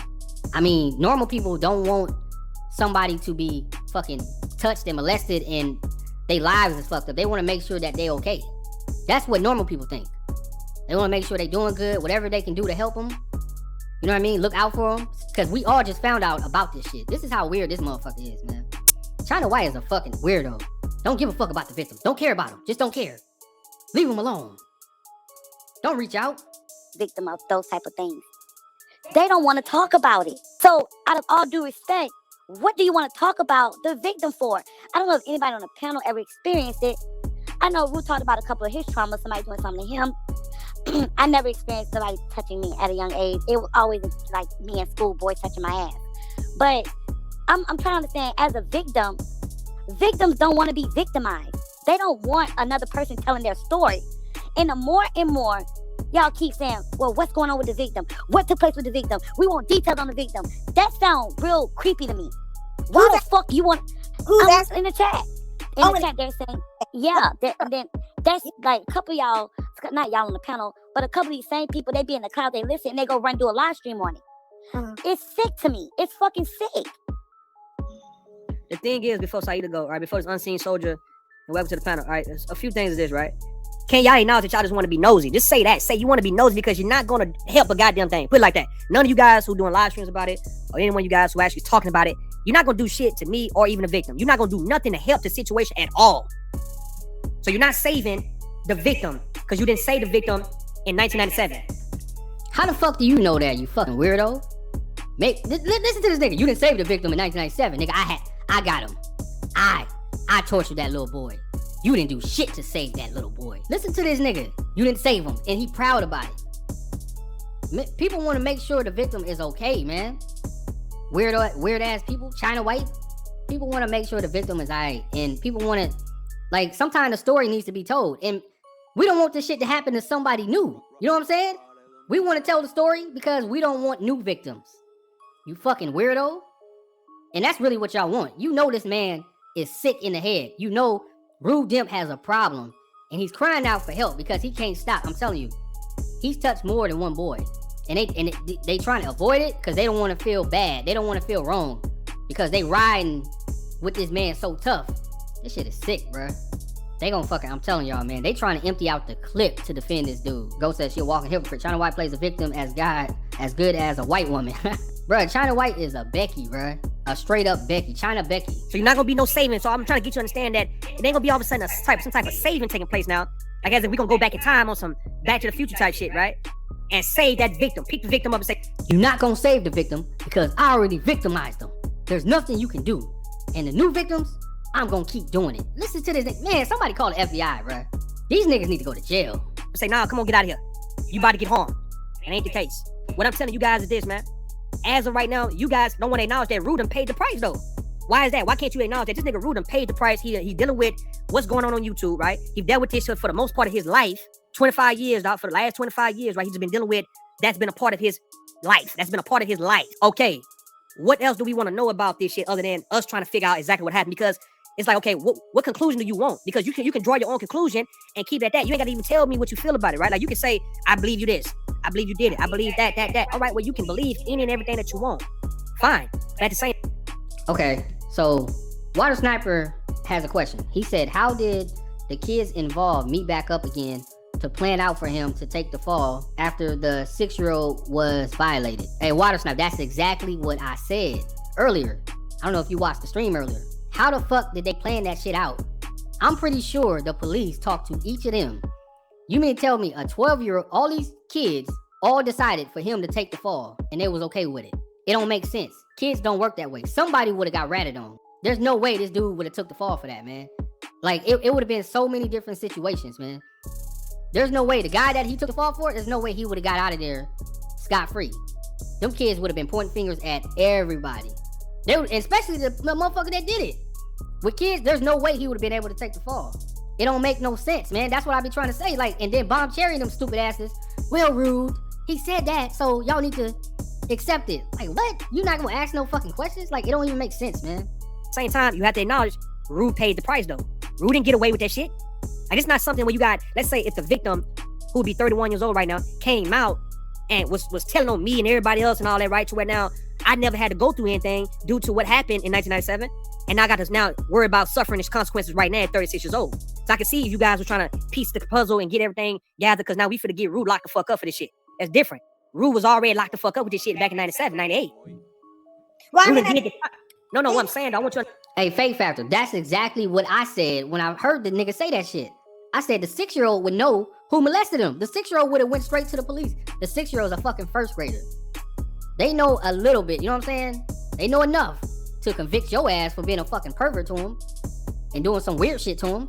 S2: I mean, normal people don't want somebody to be fucking touched and molested and their lives is fucked up. They want to make sure that they okay. That's what normal people think. They want to make sure they doing good, whatever they can do to help them. You know what I mean? Look out for them. Because we all just found out about this shit. This is how weird this motherfucker is, man. China White is a fucking weirdo. Don't give a fuck about the victim. Don't care about him. Just don't care. Leave him alone. Don't reach out.
S5: Victim of those type of things. They don't want to talk about it. So, out of all due respect, what do you want to talk about the victim for? I don't know if anybody on the panel ever experienced it. I know Ru talked about a couple of his traumas, somebody doing something to him. I never experienced somebody touching me at a young age. It was always like me in school, boys touching my ass. But I'm trying to understand, as a victim, victims don't want to be victimized. They don't want another person telling their story. And the more and more y'all keep saying, well, what's going on with the victim? What took place with the victim? We want details on the victim. That sounds real creepy to me. Why the fuck you want? That's in the chat. In the chat, they're saying, yeah. Then that's like a couple of y'all, not y'all on the panel, but a couple of these same people, they be in the cloud, they listen, and they go run do a live stream on it. It's sick to me. It's fucking sick.
S3: The thing is, before Saida go, right, before this unseen soldier, and welcome to the panel, all right, there's a few things of this, right? Can y'all acknowledge that y'all just want to be nosy? Just say that. Say you want to be nosy because you're not going to help a goddamn thing. Put it like that. None of you guys who doing live streams about it, or anyone of you guys who actually talking about it, you're not going to do shit to me or even a victim. You're not going to do nothing to help the situation at all. So you're not saving the victim because you didn't save the victim in 1997.
S2: How the fuck do you know that, you fucking weirdo? Listen to this nigga. You didn't save the victim in 1997. Nigga, I got him. I tortured that little boy. You didn't do shit to save that little boy. Listen to this nigga. You didn't save him, and he proud about it. People want to make sure the victim is okay, man. Weird ass people, China White. People want to make sure the victim is alright, and people want to, like, sometimes the story needs to be told, and we don't want this shit to happen to somebody new. You know what I'm saying? We want to tell the story because we don't want new victims. You fucking weirdo. And that's really what y'all want. You know this man is sick in the head. You know Rudemp has a problem, and he's crying out for help because he can't stop. I'm telling you, he's touched more than one boy, and they trying to avoid it because they don't want to feel bad. They don't want to feel wrong because they riding with this man so tough. This shit is sick, bruh. They gonna fucking, I'm telling y'all, man, they trying to empty out the clip to defend this dude. Ghost says she a walking hypocrite. China White plays a victim as good as a white woman. Bruh, China White is a Becky, bruh. A straight up Becky. China Becky.
S3: So you're not gonna be no saving. So I'm trying to get you to understand that it ain't gonna be all of a sudden some type of saving taking place now. Like as if we gonna go back in time on some Back to the Future type shit, right? and save that victim. Pick the victim up and say,
S2: "You're not gonna save the victim because I already victimized them. There's nothing you can do. And the new victims, I'm gonna keep doing it." Listen to this, man. Somebody call the FBI, bro. These niggas need to go to jail.
S3: Say, nah, come on, get out of here. You about to get harmed. It ain't the case. What I'm telling you guys is this, man. As of right now, you guys don't want to acknowledge that Rudemp paid the price, though. Why is that? Why can't you acknowledge that this nigga Rudemp paid the price? He dealing with what's going on YouTube, right? He dealt with this shit for the most part of his life. 25 years, dog. For the last 25 years, right? He's been dealing with, that's been a part of his life. That's been a part of his life. Okay. What else do we want to know about this shit other than us trying to figure out exactly what happened? Because it's like, okay, what conclusion do you want? Because you can draw your own conclusion and keep it at that. You ain't got to even tell me what you feel about it, right? Like you can say, I believe you this. I believe you did it. I believe that. All right, well, you can believe any and everything that you want. Fine. But at the same.
S2: Okay, so Water Sniper has a question. He said, how did the kids involved meet back up again to plan out for him to take the fall after the 6-year-old was violated? Hey, Water Sniper, that's exactly what I said earlier. I don't know if you watched the stream earlier. How the fuck did they plan that shit out? I'm pretty sure the police talked to each of them. You mean to tell me a 12-year-old, all these kids all decided for him to take the fall and they was okay with it? It don't make sense. Kids don't work that way. Somebody would have got ratted on. There's no way this dude would have took the fall for that, man. Like, it would have been so many different situations, man. There's no way. The guy that he took the fall for, there's no way he would have got out of there scot-free. Them kids would have been pointing fingers at everybody. Especially the motherfucker that did it. With kids, there's no way he would have been able to take the fall. It don't make no sense, man. That's what I be trying to say. Like, and then Bomb Cherry and them stupid asses. Well, Rude, he said that, so y'all need to accept it. Like, what? You not gonna ask no fucking questions? Like, it don't even make sense, man.
S3: Same time, you have to acknowledge Rude paid the price, though. Rude didn't get away with that shit. Like, it's not something where you got, let's say if the victim, who would be 31 years old right now, came out and was telling on me and everybody else and all that, right, to where now I never had to go through anything due to what happened in 1997. And I got to now worry about suffering its consequences right now at 36 years old. So I can see if you guys were trying to piece the puzzle and get everything gathered, because now we finna get Rude locked the fuck up for this shit. That's different. Rude was already locked the fuck up with this shit back in 97, 98.
S6: Well,
S3: No, what I'm saying, I want you to...
S2: Hey, Fake Factor, that's exactly what I said when I heard the nigga say that shit. I said the 6-year-old would know who molested him. The 6-year-old would have went straight to the police. The 6-year-old's a fucking first grader. They know a little bit, you know what I'm saying? They know enough to convict your ass for being a fucking pervert to him and doing some weird shit to him.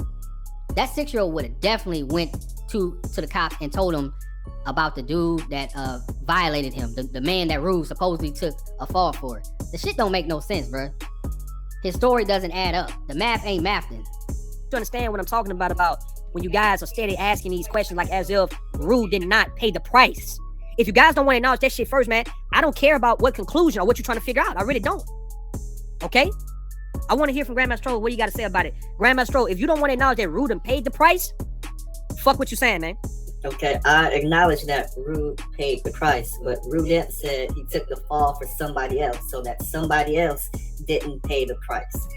S2: That 6-year-old would have definitely went to the cops and told him about the dude that violated him, the man that Rue supposedly took a fall for. The shit don't make no sense, bro. His story doesn't add up. The math ain't mathing.
S3: You understand what I'm talking about when you guys are steady asking these questions like as if Rue did not pay the price. If you guys don't want to acknowledge that shit first, man, I don't care about what conclusion or what you're trying to figure out. I really don't. Okay? I want to hear from Grandmaster Troll what you got to say about it. Grandmaster Troll, if you don't want to acknowledge that Rue done paid the price, fuck what you saying, man.
S7: Okay, I acknowledge that Rue paid the price, but Rudemp said he took the fall for somebody else, so that somebody else didn't pay the price.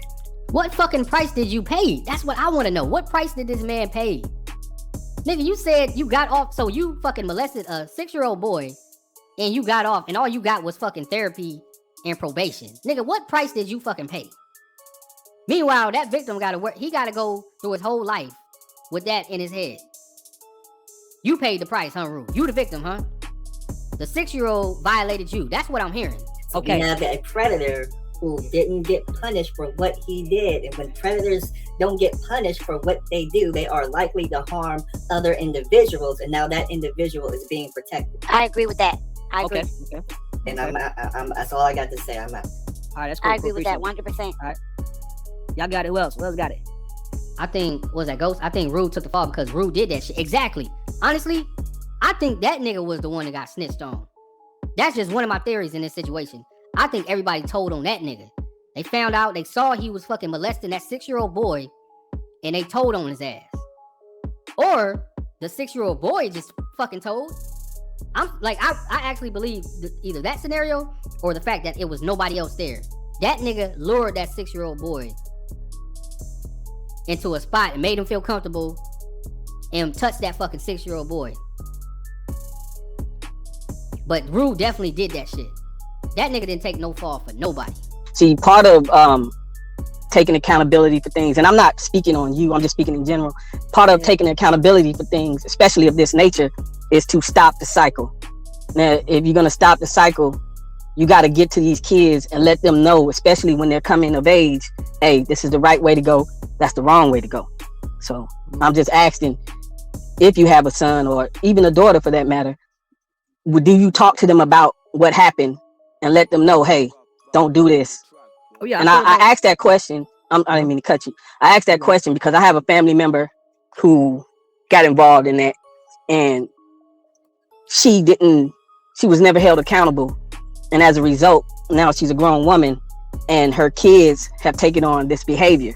S2: What fucking price did you pay? That's what I want to know. What price did this man pay? Nigga, you said you got off, so you fucking molested a 6-year-old boy, and you got off, and all you got was fucking therapy and probation. Nigga, what price did you fucking pay? Meanwhile, that victim got to work. He got to go through his whole life with that in his head. You paid the price, huh, Rue? You the victim, huh? The 6-year-old violated you. That's what I'm hearing.
S7: Okay. We have a predator who didn't get punished for what he did. And when predators don't get punished for what they do, they are likely to harm other individuals. And now that individual is being protected.
S5: I agree with that. I agree.
S7: Okay. And I'm that's all I got to say. I'm out.
S3: All right, that's cool.
S5: I agree with that 100%.
S3: All right. Y'all got it. Who else? Who else got it?
S2: I think, was that Ghost? I think Rue took the fall because Rue did that shit. Exactly. Honestly, I think that nigga was the one that got snitched on. That's just one of my theories in this situation. I think everybody told on that nigga. They found out, they saw he was fucking molesting that 6-year-old boy, and they told on his ass. Or the 6-year-old boy just fucking told. I actually believe either that scenario or the fact that it was nobody else there. That nigga lured that 6-year-old boy into a spot and made him feel comfortable and touched that fucking 6-year-old boy. But Rue definitely did that shit. That nigga didn't take no fall for nobody.
S11: See, part of taking accountability for things, and I'm not speaking on you, I'm just speaking in general. Part of taking accountability for things, especially of this nature, is to stop the cycle. Now, if you're gonna stop the cycle, you got to get to these kids and let them know, especially when they're coming of age, hey, this is the right way to go, that's the wrong way to go. So I'm just asking, if you have a son or even a daughter for that matter, do you talk to them about what happened and let them know, hey, don't do this?
S3: Oh yeah.
S11: And I asked that question. I didn't mean to cut you. I asked that question because I have a family member who got involved in that, and she was never held accountable. And as a result, now she's a grown woman and her kids have taken on this behavior.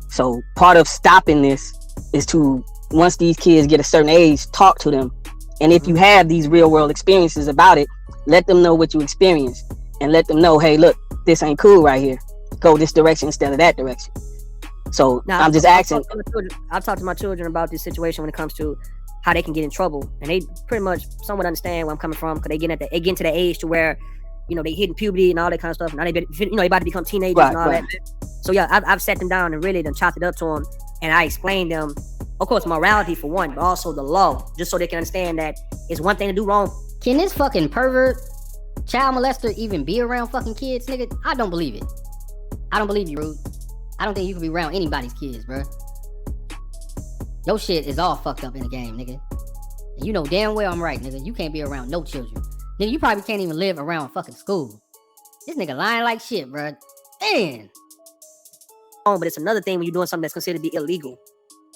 S11: So part of stopping this is to, once these kids get a certain age, talk to them. And if you have these real world experiences about it, let them know what you experienced and let them know, hey, look, this ain't cool right here. Go this direction instead of that direction. So now, I'm just asking.
S3: I've talked to my children about this situation when it comes to how they can get in trouble. And they pretty much somewhat understand where I'm coming from, because they get into the age to where, you know, they hitting puberty and all that kind of stuff. Now they about to become teenagers and all that. So yeah, I've sat them down and really done chopped it up to them, and I explained them, of course, morality for one, but also the law, just so they can understand that it's one thing to do wrong.
S2: Can this fucking pervert child molester even be around fucking kids, nigga? I don't believe it. I don't believe you, Rude. I don't think you can be around anybody's kids, bro. Your shit is all fucked up in the game, nigga. And you know damn well I'm right, nigga. You can't be around no children. Nigga, you probably can't even live around fucking school. This nigga lying like shit, bro. Damn.
S3: But it's another thing when you're doing something that's considered to be illegal.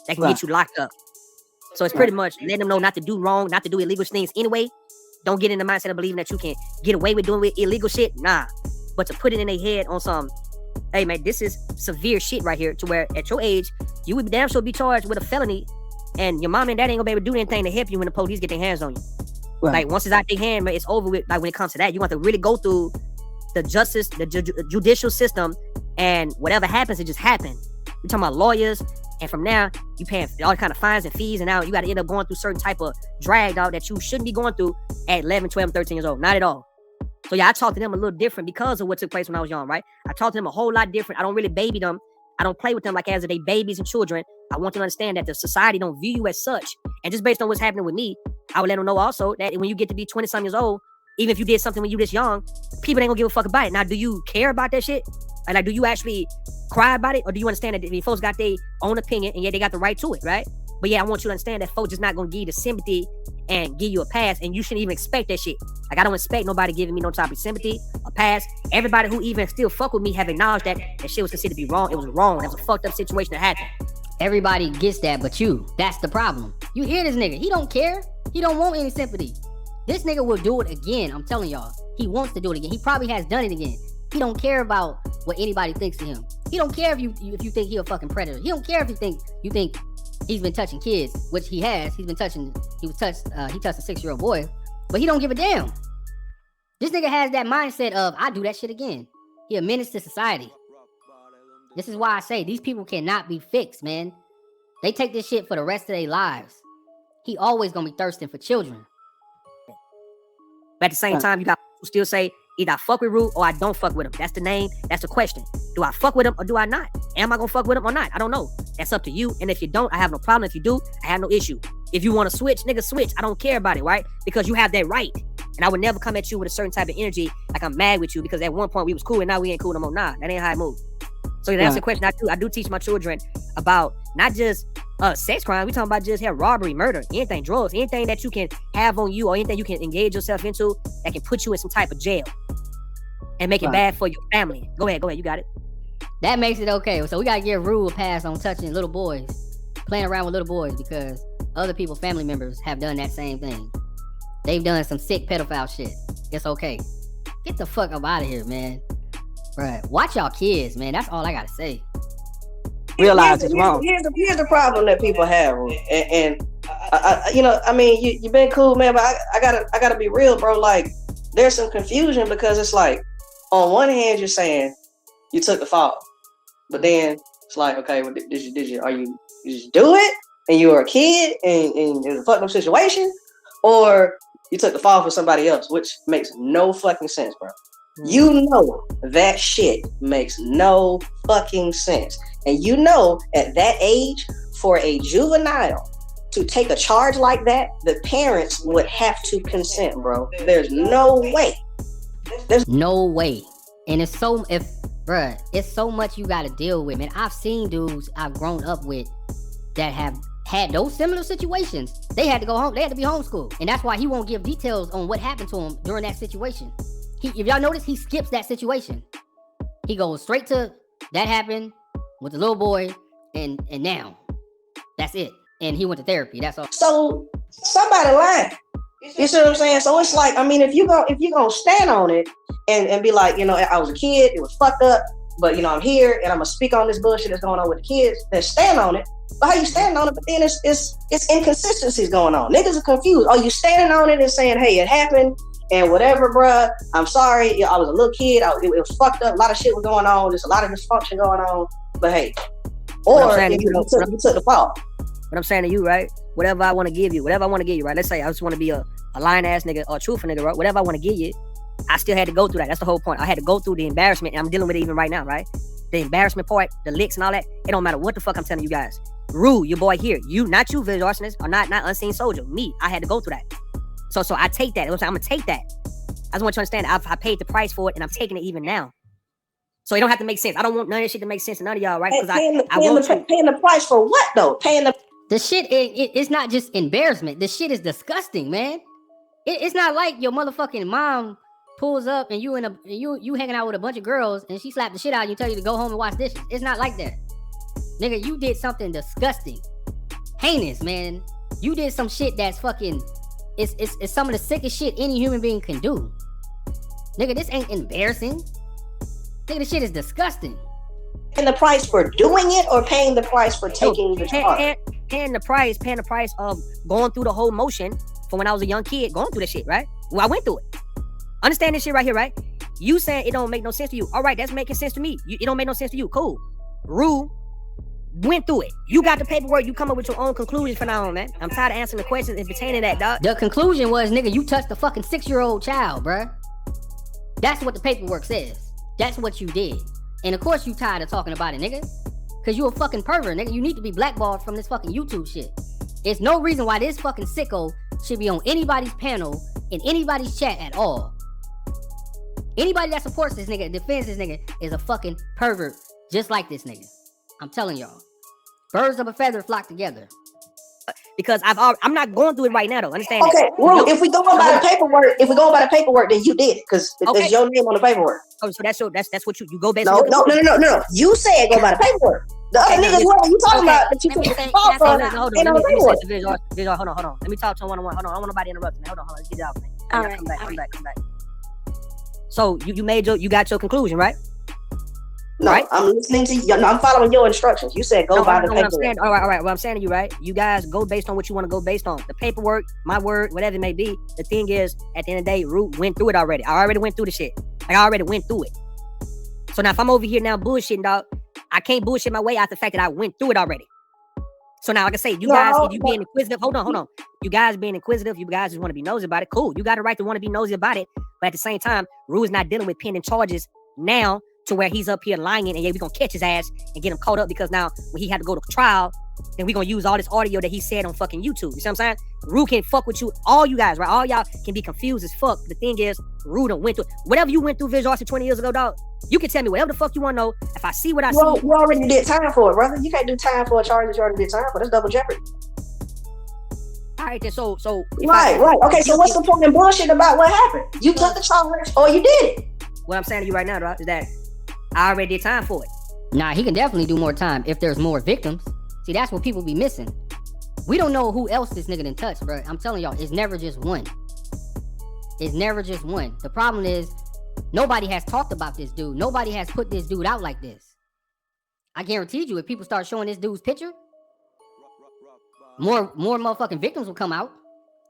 S3: That can get you locked up. So it's pretty much letting them know not to do wrong, not to do illegal things anyway. Don't get in the mindset of believing that you can get away with doing illegal shit. Nah. But to put it in their head on some, hey man, this is severe shit right here, to where at your age, you would damn sure be charged with a felony, and your mom and dad ain't gonna be able to do anything to help you when the police get their hands on you. Like once it's out their hand, man, it's over with. Like when it comes to that, you want to really go through the justice, the judicial system, and whatever happens, it just happened. We're talking about lawyers, and from now you paying all kind of fines and fees, and now you got to end up going through certain type of drag out that you shouldn't be going through at 11, 12, 13 years old. Not at all. So yeah, I talked to them a little different because of what took place when I was young, right? I talked to them a whole lot different. I don't really baby them. I don't play with them like as if they babies and children. I want them to understand that the society don't view you as such. And just based on what's happening with me, I would let them know also that when you get to be 20-some years old, even if you did something when you this young, people ain't gonna give a fuck about it. Now, do you care about that shit? Like, do you actually cry about it? Or do you understand that folks got their own opinion and yeah, they got the right to it, right? But yeah, I want you to understand that folks just not gonna give you the sympathy and give you a pass, and you shouldn't even expect that shit. Like, I don't expect nobody giving me no type of sympathy, a pass. Everybody who even still fuck with me have acknowledged that shit was considered to be wrong. It was wrong. That was a fucked up situation that happened.
S2: Everybody gets that but you. That's the problem. You hear this nigga. He don't care. He don't want any sympathy. This nigga will do it again. I'm telling y'all. He wants to do it again. He probably has done it again. He don't care about what anybody thinks to him. He don't care if you think he a fucking predator. He don't care if you think he's been touching kids, which he has. He touched a 6-year-old boy, but he don't give a damn. This nigga has that mindset of, I do that shit again. He a menace to society. This is why I say these people cannot be fixed, man. They take this shit for the rest of their lives. He always gonna be thirsting for children.
S3: But at the same time, you got to still say, either I fuck with Ru or I don't fuck with him. That's the name. That's the question. Do I fuck with him or do I not? Am I gonna fuck with him or not? I don't know. That's up to you. And if you don't, I have no problem. If you do, I have no issue. If you want to switch, nigga, switch. I don't care about it, right? Because you have that right. And I would never come at you with a certain type of energy like I'm mad with you because at one point we was cool and now we ain't cool no more. Nah, that ain't how I move. So that's the question. I do teach my children about not just sex crime. We talking about just robbery, murder, anything, drugs, anything that you can have on you or anything you can engage yourself into that can put you in some type of jail and make it bad for your family. Go ahead. You got it.
S2: That makes it okay. So we gotta give Ru a pass on touching little boys, playing around with little boys, because other people, family members, have done that same thing. They've done some sick pedophile shit. It's okay. Get the fuck up out of here, man. Bruh, watch y'all kids, man. That's all I gotta say.
S11: Realize it's wrong.
S12: Here's the problem that people have, and you've been cool, man, but I gotta be real, bro. Like, there's some confusion because it's like, on one hand, you're saying you took the fall, but then it's like, okay, well, did you just do it and you were a kid and it was a fucked up situation, or you took the fall for somebody else, which makes no fucking sense, bro. You know that shit makes no fucking sense. And you know at that age, for a juvenile to take a charge like that, the parents would have to consent, bro. There's no way.
S2: There's no way. And it's so it's so much you gotta deal with, man. I've seen dudes I've grown up with that have had those similar situations. They had to go home. They had to be homeschooled, and that's why he won't give details on what happened to him during that situation. If y'all notice, he skips that situation. He goes straight to that happened with the little boy, and now that's it. And he went to therapy. That's all.
S12: So somebody lying. You see what I'm saying? So it's like, I mean, if you gonna stand on it and be like, you know, I was a kid, it was fucked up, but you know, I'm here and I'm gonna speak on this bullshit that's going on with the kids, then stand on it. But how you standing on it? But then it's inconsistencies going on. Niggas are confused. Are you standing on it and saying, hey, it happened and whatever, bruh, I'm sorry, I was a little kid, it was fucked up, a lot of shit was going on, there's a lot of dysfunction going on, but hey, or you took the fall.
S3: What I'm saying to you, right? Whatever I want to give you, right? Let's say I just want to be a lying ass nigga or a truthful nigga, right? Whatever I want to give you, I still had to go through that. That's the whole point. I had to go through the embarrassment, and I'm dealing with it even right now, right? The embarrassment part, the licks and all that. It don't matter what the fuck I'm telling you guys. Ru, your boy here, you, not you, visual arsonist, or not unseen soldier. Me, I had to go through that. So I take that. I'm gonna take that. I just want you to understand. I paid the price for it, and I'm taking it even now. So it don't have to make sense. I don't want none of this shit to make sense to none of y'all, right? Because
S12: paying the price for what though?
S2: The shit, it's not just embarrassment. The shit is disgusting, man. It's not like your motherfucking mom pulls up and you hanging out with a bunch of girls and she slapped the shit out of you, tell you to go home and wash dishes. It's not like that. Nigga, you did something disgusting. Heinous, man. You did some shit that's fucking, it's some of the sickest shit any human being can do. Nigga, this ain't embarrassing. Nigga, this shit is disgusting.
S12: Paying the price for doing it or paying the price for taking the charge?
S3: Paying the price of going through the whole motion from when I was a young kid, going through this shit, right? Well, I went through it. Understand this shit right here, right? You saying it don't make no sense to you. All right, that's making sense to me. It don't make no sense to you. Cool. Ru went through it. You got the paperwork. You come up with your own conclusions for now on, man. I'm tired of answering the questions and pertaining that, dog.
S2: The conclusion was, nigga, you touched a fucking 6-year-old child, bruh. That's what the paperwork says. That's what you did. And of course you tired of talking about it, nigga. Cause you a fucking pervert, nigga. You need to be blackballed from this fucking YouTube shit. There's no reason why this fucking sicko should be on anybody's panel, in anybody's chat at all. Anybody that supports this nigga, defends this nigga, is a fucking pervert. Just like this nigga. I'm telling y'all. Birds of a feather flock together.
S3: Because I'm not going through it right now, though. Understand?
S12: Okay, well, if we go by the paperwork, then you did it because it's your name on the paperwork.
S3: Oh, so that's what you go based
S12: on. No. You said go by the paperwork. The other niggas, what are you talking about? That you took the fall for ain't on the paperwork.
S3: Hold on. Let me talk to him one-on-one. Hold on, I don't want nobody interrupting me. Hold on. Let's get it out, man.
S5: All right.
S3: Come back. So you got your conclusion, right?
S12: No, right? I'm listening to you. No, I'm following your instructions. You said go by the paperwork.
S3: All right. Well, I'm saying to you, right? You guys go based on what you want to go based on. The paperwork, my word, whatever it may be. The thing is, at the end of the day, Ru went through it already. I already went through the shit. Like, I already went through it. So now if I'm over here now bullshitting, dog, I can't bullshit my way out the fact that I went through it already. So now, like I say, guys, if you being inquisitive, hold on. You guys being inquisitive, you guys just want to be nosy about it. Cool. You got a right to want to be nosy about it. But at the same time, Ru is not dealing with pending charges now to where he's up here lying and we're going to catch his ass and get him caught up because now when he had to go to trial, then we're going to use all this audio that he said on fucking YouTube. You see what I'm saying? Ru can fuck with you. All you guys, right? All y'all can be confused as fuck. The thing is, Ru done went through whatever you went through visual arts 20 years ago, dog. You can tell me whatever the fuck you want to know. If I see what I see.
S12: You already did time for it, brother. You can't do time for a charge that you already did time for. That's double jeopardy.
S3: All right, then so
S12: right. Okay, so what's the point in bullshit about what happened? You took the charge or you did it.
S3: What I'm saying to you right now, dog, is that I already did time for it.
S2: Nah, he can definitely do more time if there's more victims. See, that's what people be missing. We don't know who else this nigga done touched, bro. I'm telling y'all, it's never just one. It's never just one. The problem is, nobody has talked about this dude. Nobody has put this dude out like this. I guarantee you, if people start showing this dude's picture, more motherfucking victims will come out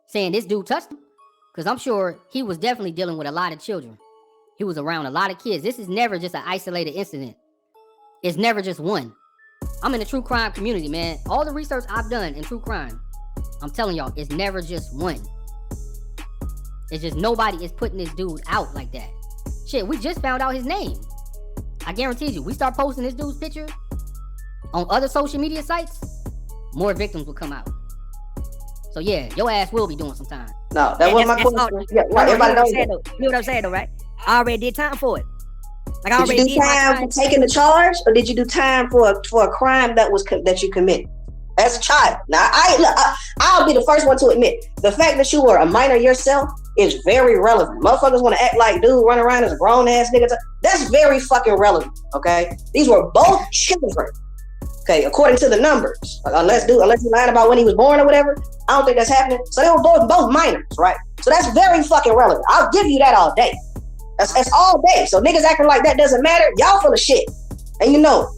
S2: saying this dude touched him. Because I'm sure he was definitely dealing with a lot of children. He was around a lot of kids. This is never just an isolated incident. It's never just one. I'm in the true crime community, man. All the research I've done in true crime, I'm telling y'all, it's never just one. It's just nobody is putting this dude out like that. Shit, we just found out his name. I guarantee you, we start posting this dude's picture on other social media sites, more victims will come out. So yeah, your ass will be doing some time.
S12: No, that wasn't my question. Yeah, right. Everybody knows that.
S3: You know what I'm saying though, right? I already did time for it. Like I
S12: did
S3: already
S12: you do time for taking the charge, or did you do time for a crime that you committed as a child? Now, I'll be the first one to admit the fact that you were a minor yourself is very relevant. Motherfuckers want to act like dude running around as a grown ass nigga. That's very fucking relevant. Okay, these were both children. Okay, according to the numbers, unless you lied about when he was born or whatever, I don't think that's happening. So they were both minors, right? So that's very fucking relevant. I'll give you that all day. That's all day. So niggas acting like that doesn't matter. Y'all full of shit, and you know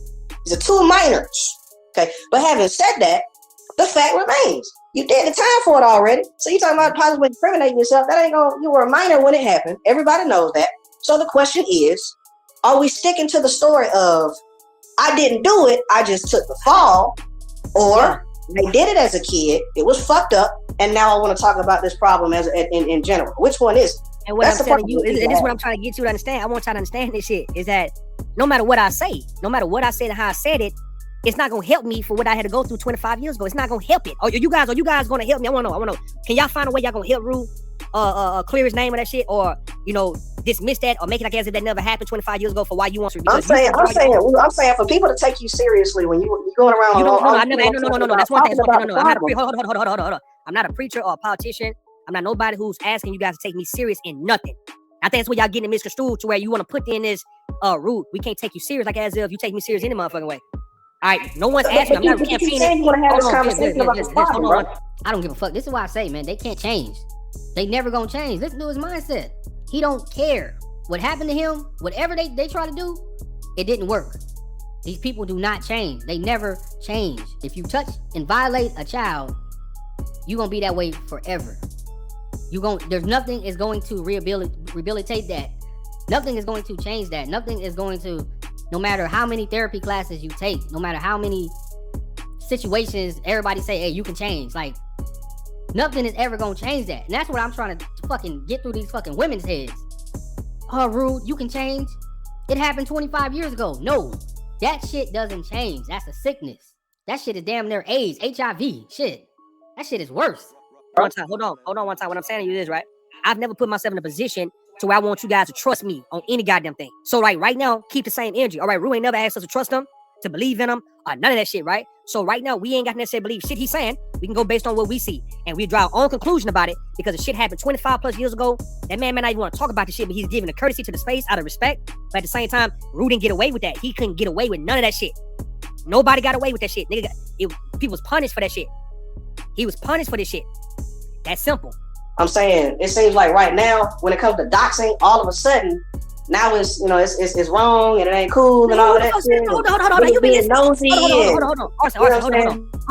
S12: these are two minors. Okay, but having said that, the fact remains you did the time for it already. So you talking about possibly incriminating yourself? That ain't gonna. You were a minor when it happened. Everybody knows that. So the question is, are we sticking to the story of I didn't do it, I just took the fall, or I did it as a kid, it was fucked up, and now I want to talk about this problem as in general? Which one is it?
S3: And what I'm telling you, and this is what I'm trying to get you to understand. I want y'all to understand this shit, is that no matter what I say, no matter what I said and how I said it, it's not gonna help me for what I had to go through 25 years ago. It's not gonna help it. Are you guys gonna help me? I wanna know. Can y'all find a way y'all gonna help Ru clear his name of that shit, or dismiss that, or make it like as if that never happened 25 years ago for why you want to?
S12: I'm saying for people to take you seriously when you're going around.
S3: No. That's one thing. No. I'm not a preacher. Hold on. I'm not a preacher or a politician. I'm not nobody who's asking you guys to take me serious in nothing. I think that's where y'all getting misconstrued to where you want to put in this Ru, we can't take you serious like as if you take me serious any motherfucking way. All right, no one's asking. I'm not campaigning.
S12: You want to have this conversation about this problem, bro.
S2: I don't give a fuck. This is why I say, man, they can't change. They never gonna change. Listen to his mindset. He don't care what happened to him. Whatever they try to do, it didn't work. These people do not change. They never change. If you touch and violate a child, you're gonna be that way forever. There's nothing is going to rehabilitate that. Nothing is going to change that. Nothing is going to, no matter how many therapy classes you take, no matter how many situations everybody say, hey, you can change. Like, nothing is ever gonna change that. And that's what I'm trying to fucking get through these fucking women's heads. Oh, Ru, you can change. It happened 25 years ago. No, that shit doesn't change. That's a sickness. That shit is damn near AIDS, HIV. Shit. That shit is worse.
S3: One time, hold on one time. What I'm saying to you is, right, I've never put myself in a position to where I want you guys to trust me on any goddamn thing. So right now, keep the same energy. All right, Ru ain't never asked us to trust him, to believe in him, or none of that shit, right? So right now, we ain't got to necessarily believe shit he's saying. We can go based on what we see, and we draw our own conclusion about it, because the shit happened 25 plus years ago. That man may not even want to talk about the shit, but he's giving a courtesy to the space out of respect. But at the same time, Ru didn't get away with that. He couldn't get away with none of that shit. Nobody got away with that shit. People was punished for that shit. He was punished for this shit. That's simple.
S12: I'm saying it seems like right now, when it comes to doxing, all of a sudden, now it's it's wrong and it ain't cool and all that shit.
S3: Hold on. You being nosy. Hold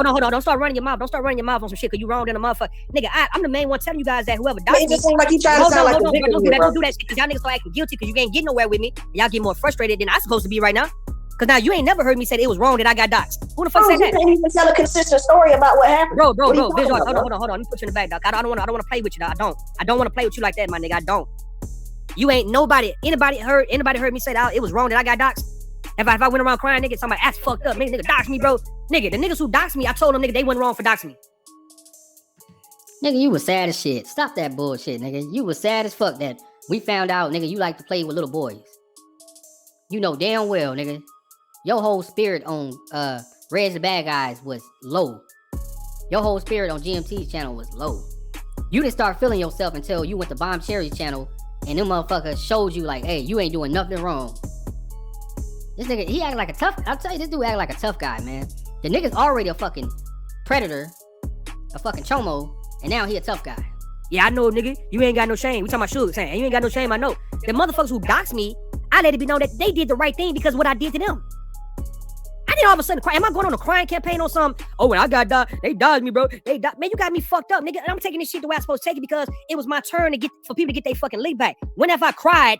S3: on. Don't start running your mouth. Don't start running your mouth on some shit because you wrong than a motherfucker. Nigga, I'm the main one telling you guys that whoever doxed me.
S12: It just seems like you trying to sound like a victim.
S3: Don't do that shit because y'all niggas start acting guilty because you ain't getting nowhere with me. And y'all get more frustrated than I'm supposed to be right now. Because now you ain't never heard me say that it was wrong that I got doxed. Who the fuck said that?
S12: You can't even tell a consistent story about what happened.
S3: Bro. Hold on. Let me put you in the back, dog. I don't want to play with you, dog. I don't want to play with you like that, my nigga. I don't. You ain't anybody heard me say that it was wrong that I got doxed? If I went around crying, nigga, somebody ass fucked up, nigga doxed me, bro. Nigga, the niggas who doxed me, I told them, nigga, they wasn't wrong for doxing me.
S2: Nigga, you was sad as shit. Stop that bullshit, nigga. You was sad as fuck that we found out, nigga, you like to play with little boys. You know damn well, nigga. Your whole spirit on Reg the Bad Guys was low. Your whole spirit on GMT's channel was low. You didn't start feeling yourself until you went to Bomb Cherry's channel and them motherfuckers showed you like, hey, you ain't doing nothing wrong. This nigga, he acting like a tough, I'll tell you, this dude acting like a tough guy, man. The nigga's already a fucking predator, a fucking chomo, and now he a tough guy.
S3: Yeah, I know, nigga. You ain't got no shame. We talking about Suge saying, you ain't got no shame, I know. The motherfuckers who doxed me, I let it be known that they did the right thing because of what I did to them. I didn't all of a sudden cry. Am I going on a crying campaign on something? Oh, when I got doxed, they dodged me, bro. Man, you got me fucked up, nigga. And I'm taking this shit the way I'm supposed to take it because it was my turn for people to get their fucking league back. Whenever I cried,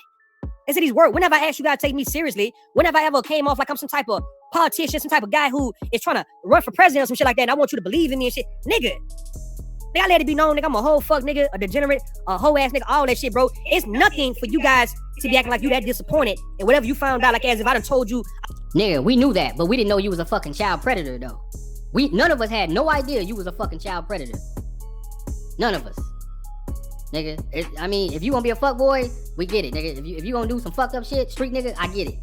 S3: and said these words, whenever I asked you guys to take me seriously, whenever I ever came off like I'm some type of politician, some type of guy who is trying to run for president or some shit like that, and I want you to believe in me and shit, nigga, I let it be known, nigga, I'm a whole fuck nigga, a degenerate, a whole ass nigga, all that shit, bro. It's nothing for you guys to be acting like you that disappointed and whatever you found out, like as if I done told you.
S2: Nigga, we knew that, but we didn't know you was a fucking child predator, though. None of us had no idea you was a fucking child predator. None of us. Nigga, I mean, if you gonna be a fuck boy, we get it, nigga. If you gonna do some fucked up shit, street nigga, I get it.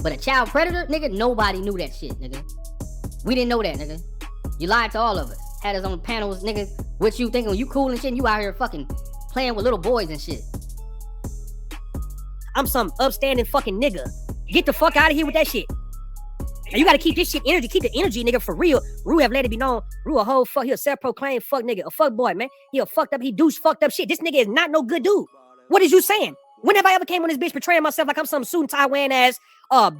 S2: But a child predator, nigga, nobody knew that shit, nigga. We didn't know that, nigga. You lied to all of us. Had us on panels, nigga. What you thinking? You cool and shit, and you out here fucking playing with little boys and shit.
S3: I'm some upstanding fucking nigga. Get the fuck out of here with that shit. And you gotta keep this shit energy, keep the energy, nigga, for real. Ru have let it be known. Ru a whole fuck, he a self-proclaimed fuck nigga, a fuck boy, man. He a fucked up, he do fucked up shit. This nigga is not no good dude. What is you saying? When have I ever came on this bitch portraying myself like I'm some suit and tie wearing ass,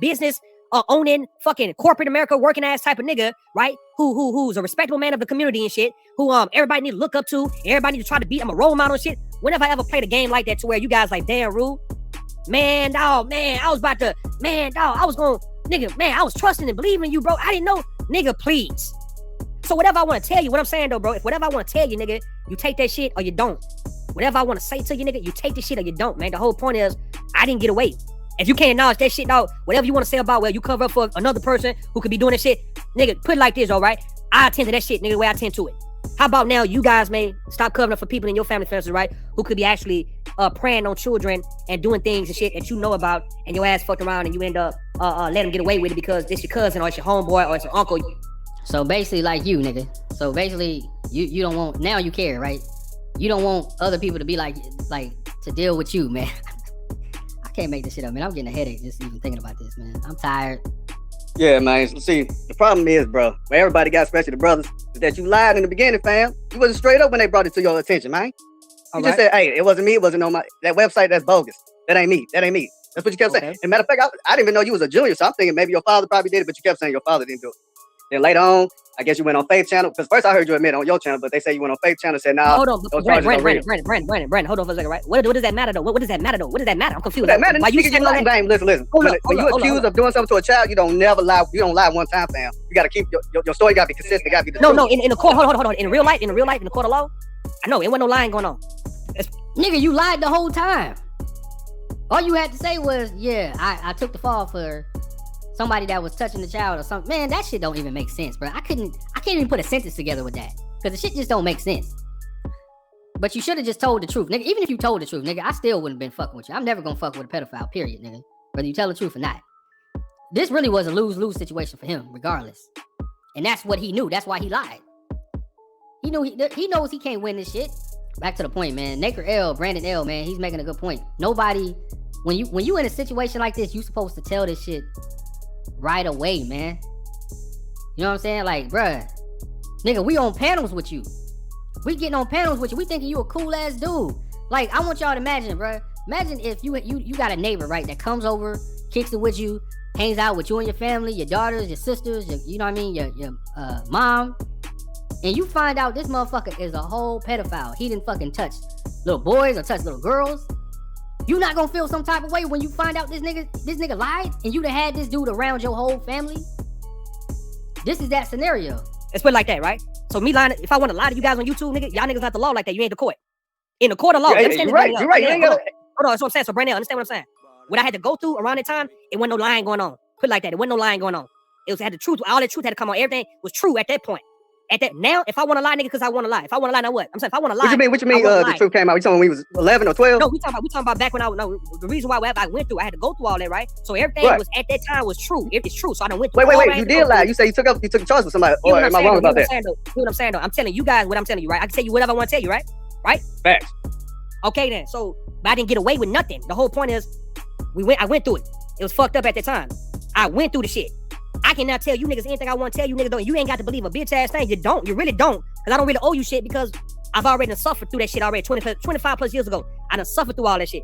S3: business, owning fucking corporate America working ass type of nigga, right? Who's a respectable man of the community and shit, who everybody need to look up to, everybody need to try to beat, I'm a role model and shit. When have I ever played a game like that to where you guys like, damn, Ru, man, dog, man, I was about to, man, dog, I was gonna, nigga, man, I was trusting and believing in you, bro. I didn't know, nigga, please. So whatever I want to tell you, what I'm saying though, bro, if whatever I want to tell you, nigga, you take that shit or you don't. Whatever I want to say to you, nigga, you take the shit or you don't, man. The whole point is, I didn't get away. If you can't acknowledge that shit, dog, whatever you want to say about, well, you cover up for another person who could be doing that shit, nigga, put it like this, all right? I attend to that shit, nigga, the way I attend to it. How about now you guys may stop covering up for people in your family fences, right? Who could be actually preying on children and doing things and shit that you know about, and your ass fucked around and you end up letting them get away with it because this your cousin or it's your homeboy or it's your uncle.
S2: So basically like you, nigga. So basically you don't want, now you care, right? You don't want other people to be like to deal with you, man. I can't make this shit up, man. I'm getting a headache just even thinking about this, man. I'm tired.
S13: Yeah, man. See, the problem is, bro, where everybody got, especially the brothers, is that you lied in the beginning, fam. You wasn't straight up when they brought it to your attention, man. You just said, hey, it wasn't me. It wasn't on that website. That's bogus. That ain't me. That ain't me. That's what you kept saying. And matter of fact, I didn't even know you was a junior, so I'm thinking maybe your father probably did it, but you kept saying your father didn't do it. Then later on, I guess you went on Faith channel, because first I heard you admit on your channel, but they say you went on Faith channel and said, nah.
S3: Hold on, Brandon, hold on for a second, right? What does that matter though? What does that matter though? What does that matter? I'm confused.
S13: That matter?
S3: Why you saying that?
S13: Listen. When you accused of doing something to a child, you don't never lie. You don't lie one time, fam. You gotta keep your story gotta be consistent. Gotta be the truth.
S3: No. In the court, hold on. In real life, in the court of law, I know it wasn't no lying going on.
S2: Nigga, you lied the whole time. All you had to say was, yeah, I took the fall for somebody that was touching the child or something. Man, that shit don't even make sense, bro. I can't even put a sentence together with that, because the shit just don't make sense. But you should have just told the truth, nigga. Even if you told the truth, nigga, I still wouldn't have been fucking with you. I'm never gonna fuck with a pedophile, period, nigga. Whether you tell the truth or not. This really was a lose-lose situation for him, regardless. And that's what he knew. That's why he lied. He knew he knows he can't win this shit. Back to the point, man. Naker L, Brandon L, man, he's making a good point. Nobody, when you in a situation like this, you supposed to tell this shit right away, man. You know what I'm saying? Like, bruh, nigga, we on panels with you. We getting on panels with you. We thinking you a cool ass dude. Like, I want y'all to imagine, bruh. Imagine if you got a neighbor, right, that comes over, kicks it with you, hangs out with you and your family, your daughters, your sisters, you know what I mean, your mom, and you find out this motherfucker is a whole pedophile. He didn't fucking touch little boys or touch little girls. You not gonna feel some type of way when you find out this nigga lied and you done had this dude around your whole family? This is that scenario.
S3: Let's put it like that, right? So me lying, if I want to lie to you guys on YouTube, nigga, y'all niggas not the law like that. You ain't the court. In the court of law.
S13: Yeah, you're right. You ain't gotta...
S3: Hold on, that's what I'm saying. So Brandon, understand what I'm saying? What I had to go through around that time, it wasn't no lying going on. Put it like that. It wasn't no lying going on. It had the truth. All that truth had to come on. Everything was true at that point. Now, if I want to lie, nigga, because I want to lie. If I want to lie, now what? I'm saying, if I want to lie.
S13: What you mean? The truth came out. We talking when we was 11 or 12?
S3: No, we talking about back when the reason why I went through, I had to go through all that, right? So everything was at that time was true. It's true. So I done went through.
S13: Wait. You did lie. You say you took a charge with somebody. Or am I wrong about that?
S3: What I'm saying though. I'm telling you guys what I'm telling you, right? I can tell you whatever I want to tell you, right? Right?
S13: Facts.
S3: Okay then. So, but I didn't get away with nothing. The whole point is, I went through it. It was fucked up at the time. I went through the shit. I cannot tell you niggas anything I want to tell you niggas. You ain't got to believe a bitch ass thing. You don't. You really don't. Because I don't really owe you shit, because I've already suffered through that shit already 25 plus years ago. I done suffered through all that shit.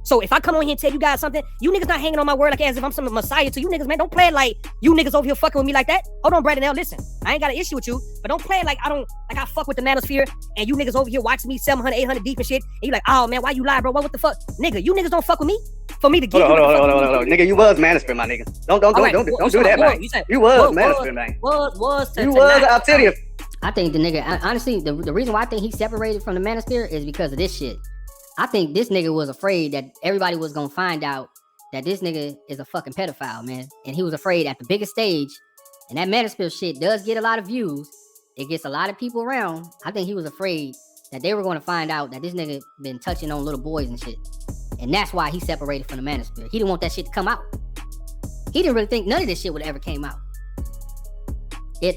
S3: So if I come on here and tell you guys something, you niggas not hanging on my word like as if I'm some messiah to you niggas, man. Don't play it like you niggas over here fucking with me like that. Hold on, Brandon. Now listen, I ain't got an issue with you, but don't play it like I fuck with the manosphere and you niggas over here watching me 700, 800 deep and shit. And you like, oh man, why you lie, bro? What the fuck, nigga? You niggas don't fuck with me for me to give you.
S13: Hold on, nigga. You was manosphere, my nigga. Don't do that, man. You was manosphere, man. You was Obsidian.
S2: I think the nigga, honestly, the reason why I think he separated from the manosphere is because of this shit. I think this nigga was afraid that everybody was gonna find out that this nigga is a fucking pedophile, man. And he was afraid at the biggest stage, and that manosphere shit does get a lot of views. It gets a lot of people around. I think he was afraid that they were going to find out that this nigga been touching on little boys and shit. And that's why he separated from the manosphere. He didn't want that shit to come out. He didn't really think none of this shit would ever came out.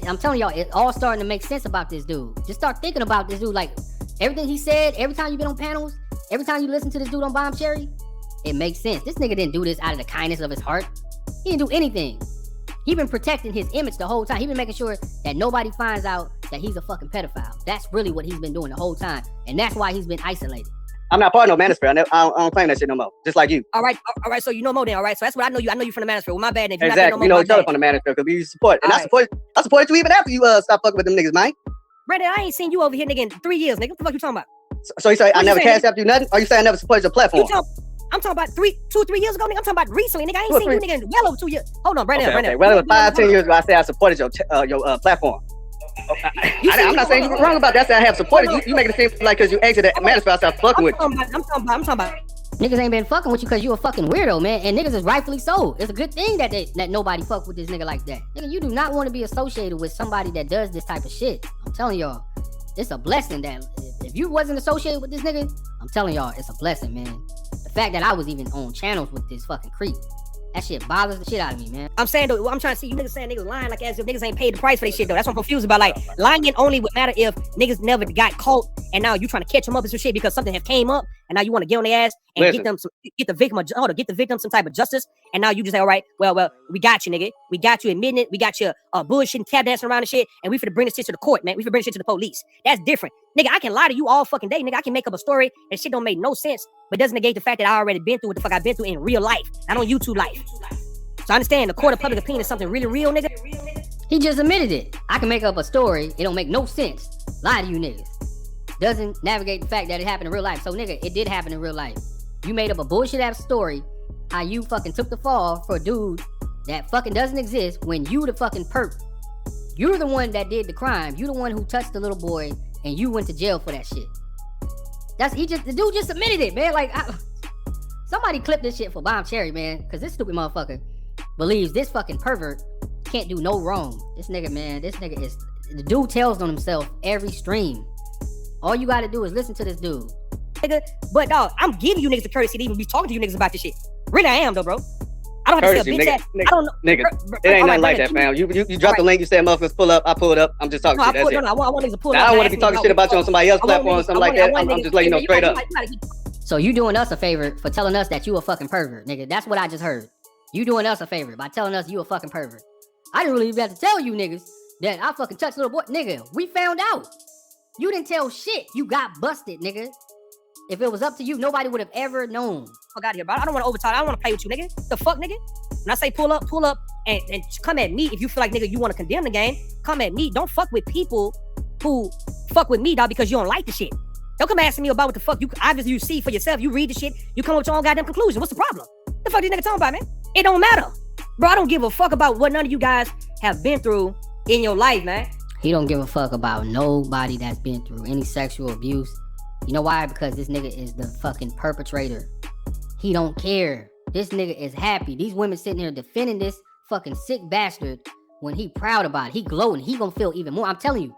S2: I'm telling y'all, it's all starting to make sense about this dude. Just start thinking about this dude. Like, everything he said, every time you've been on panels, every time you listen to this dude on Bomb Cherry, it makes sense. This nigga didn't do this out of the kindness of his heart. He didn't do anything. He been protecting his image the whole time. He been making sure that nobody finds out that he's a fucking pedophile. That's really what he's been doing the whole time. And that's why he's been isolated.
S13: I'm not part of no manosphere. I don't claim that shit no more. Just like you.
S3: All right. So you know more then. All right. So that's what I know you. I know you from the manosphere. Well, my bad. If
S13: exactly. We know each other from the manosphere because we support. And I supported you even after you stop fucking with them niggas, man.
S3: Brandon, I ain't seen you over here, nigga, in 3 years, nigga. What the fuck you talking about?
S13: So you say I never cashed after you nothing? Or you say I never supported your platform?
S3: I'm talking about 3 years ago, nigga. I'm talking about recently, nigga. I ain't seen you, nigga, in well over 2 years. Hold on, Brandon.
S13: Okay. Well, it was 5-10 years ago. I said I supported your platform. I'm not saying you're wrong about that. I have supported you. You making it seem like because you exited manosphere, I started fucking with you.
S3: I'm talking about.
S2: Niggas ain't been fucking with you because you a fucking weirdo, man. And niggas is rightfully so. It's a good thing that nobody fuck with this nigga like that. Nigga, you do not want to be associated with somebody that does this type of shit. I'm telling y'all, it's a blessing that if you wasn't associated with this nigga, I'm telling y'all, it's a blessing, man. The fact that I was even on channels with this fucking creep, that shit bothers the shit out of me, man.
S3: I'm saying though, I'm trying to see you niggas saying niggas lying like as if niggas ain't paid the price for this shit though. That's what I'm confused about. Like, lying only would matter if niggas never got caught and now you trying to catch them up and some shit because something have came up and now you want to get on their ass and get the victim some type of justice. And now you just say, all right, well, we got you, nigga. We got you admitting it. We got you bullshitting, tap dancing around and shit. And we finna bring this shit to the court, man. We finna bring this shit to the police. That's different. Nigga, I can lie to you all fucking day, nigga. I can make up a story and shit don't make no sense, but doesn't negate the fact that I already been through what the fuck I've been through in real life, not on YouTube life. So I understand the court of public opinion is something really real, nigga.
S2: He just admitted it. I can make up a story. It don't make no sense. Lie to you niggas. Doesn't navigate the fact that it happened in real life. So nigga, it did happen in real life. You made up a bullshit ass story how you fucking took the fall for a dude that fucking doesn't exist when you the fucking perp. You're the one that did the crime. You the one who touched the little boy and you went to jail for that shit. The dude just admitted it, man. Like, somebody clip this shit for Bomb Cherry, man. Cause this stupid motherfucker believes this fucking pervert can't do no wrong. This nigga, man, the dude tells on himself every stream. All you gotta do is listen to this dude.
S3: Nigga, but dog, I'm giving you niggas the courtesy to even be talking to you niggas about this shit. Really, I am though, bro. I don't have to say a bitch ass. I don't know.
S13: Nigga, it ain't nothing like that, fam. You dropped the link, you said motherfuckers pull up, I pulled up. I'm just talking shit. That's it.
S3: I want niggas to pull up.
S13: I don't want to be talking shit about you on somebody else's platform or something like that. I'm just letting you know straight up.
S2: So you doing us a favor for telling us that you a fucking pervert, nigga. That's what I just heard. You doing us a favor by telling us you a fucking pervert. I didn't really even have to tell you niggas that I fucking touched little boy. Nigga, we found out. You didn't tell shit. You got busted, nigga. If it was up to you, nobody would have ever known.
S3: Fuck out of here, bro. I don't want to overtalk. I don't want to play with you, nigga. The fuck, nigga? When I say pull up and come at me if you feel like, nigga, you want to condemn the game, come at me. Don't fuck with people who fuck with me, dog, because you don't like the shit. Don't come asking me about what the fuck you see for yourself. You read the shit, you come up with your own goddamn conclusion. What's the problem? The fuck these niggas talking about, man? It don't matter. Bro, I don't give a fuck about what none of you guys have been through in your life, man.
S2: He don't give a fuck about nobody that's been through any sexual abuse. You know why? Because this nigga is the fucking perpetrator. He don't care. This nigga is happy. These women sitting here defending this fucking sick bastard when he proud about it. He gloating. He gonna feel even more. I'm telling you.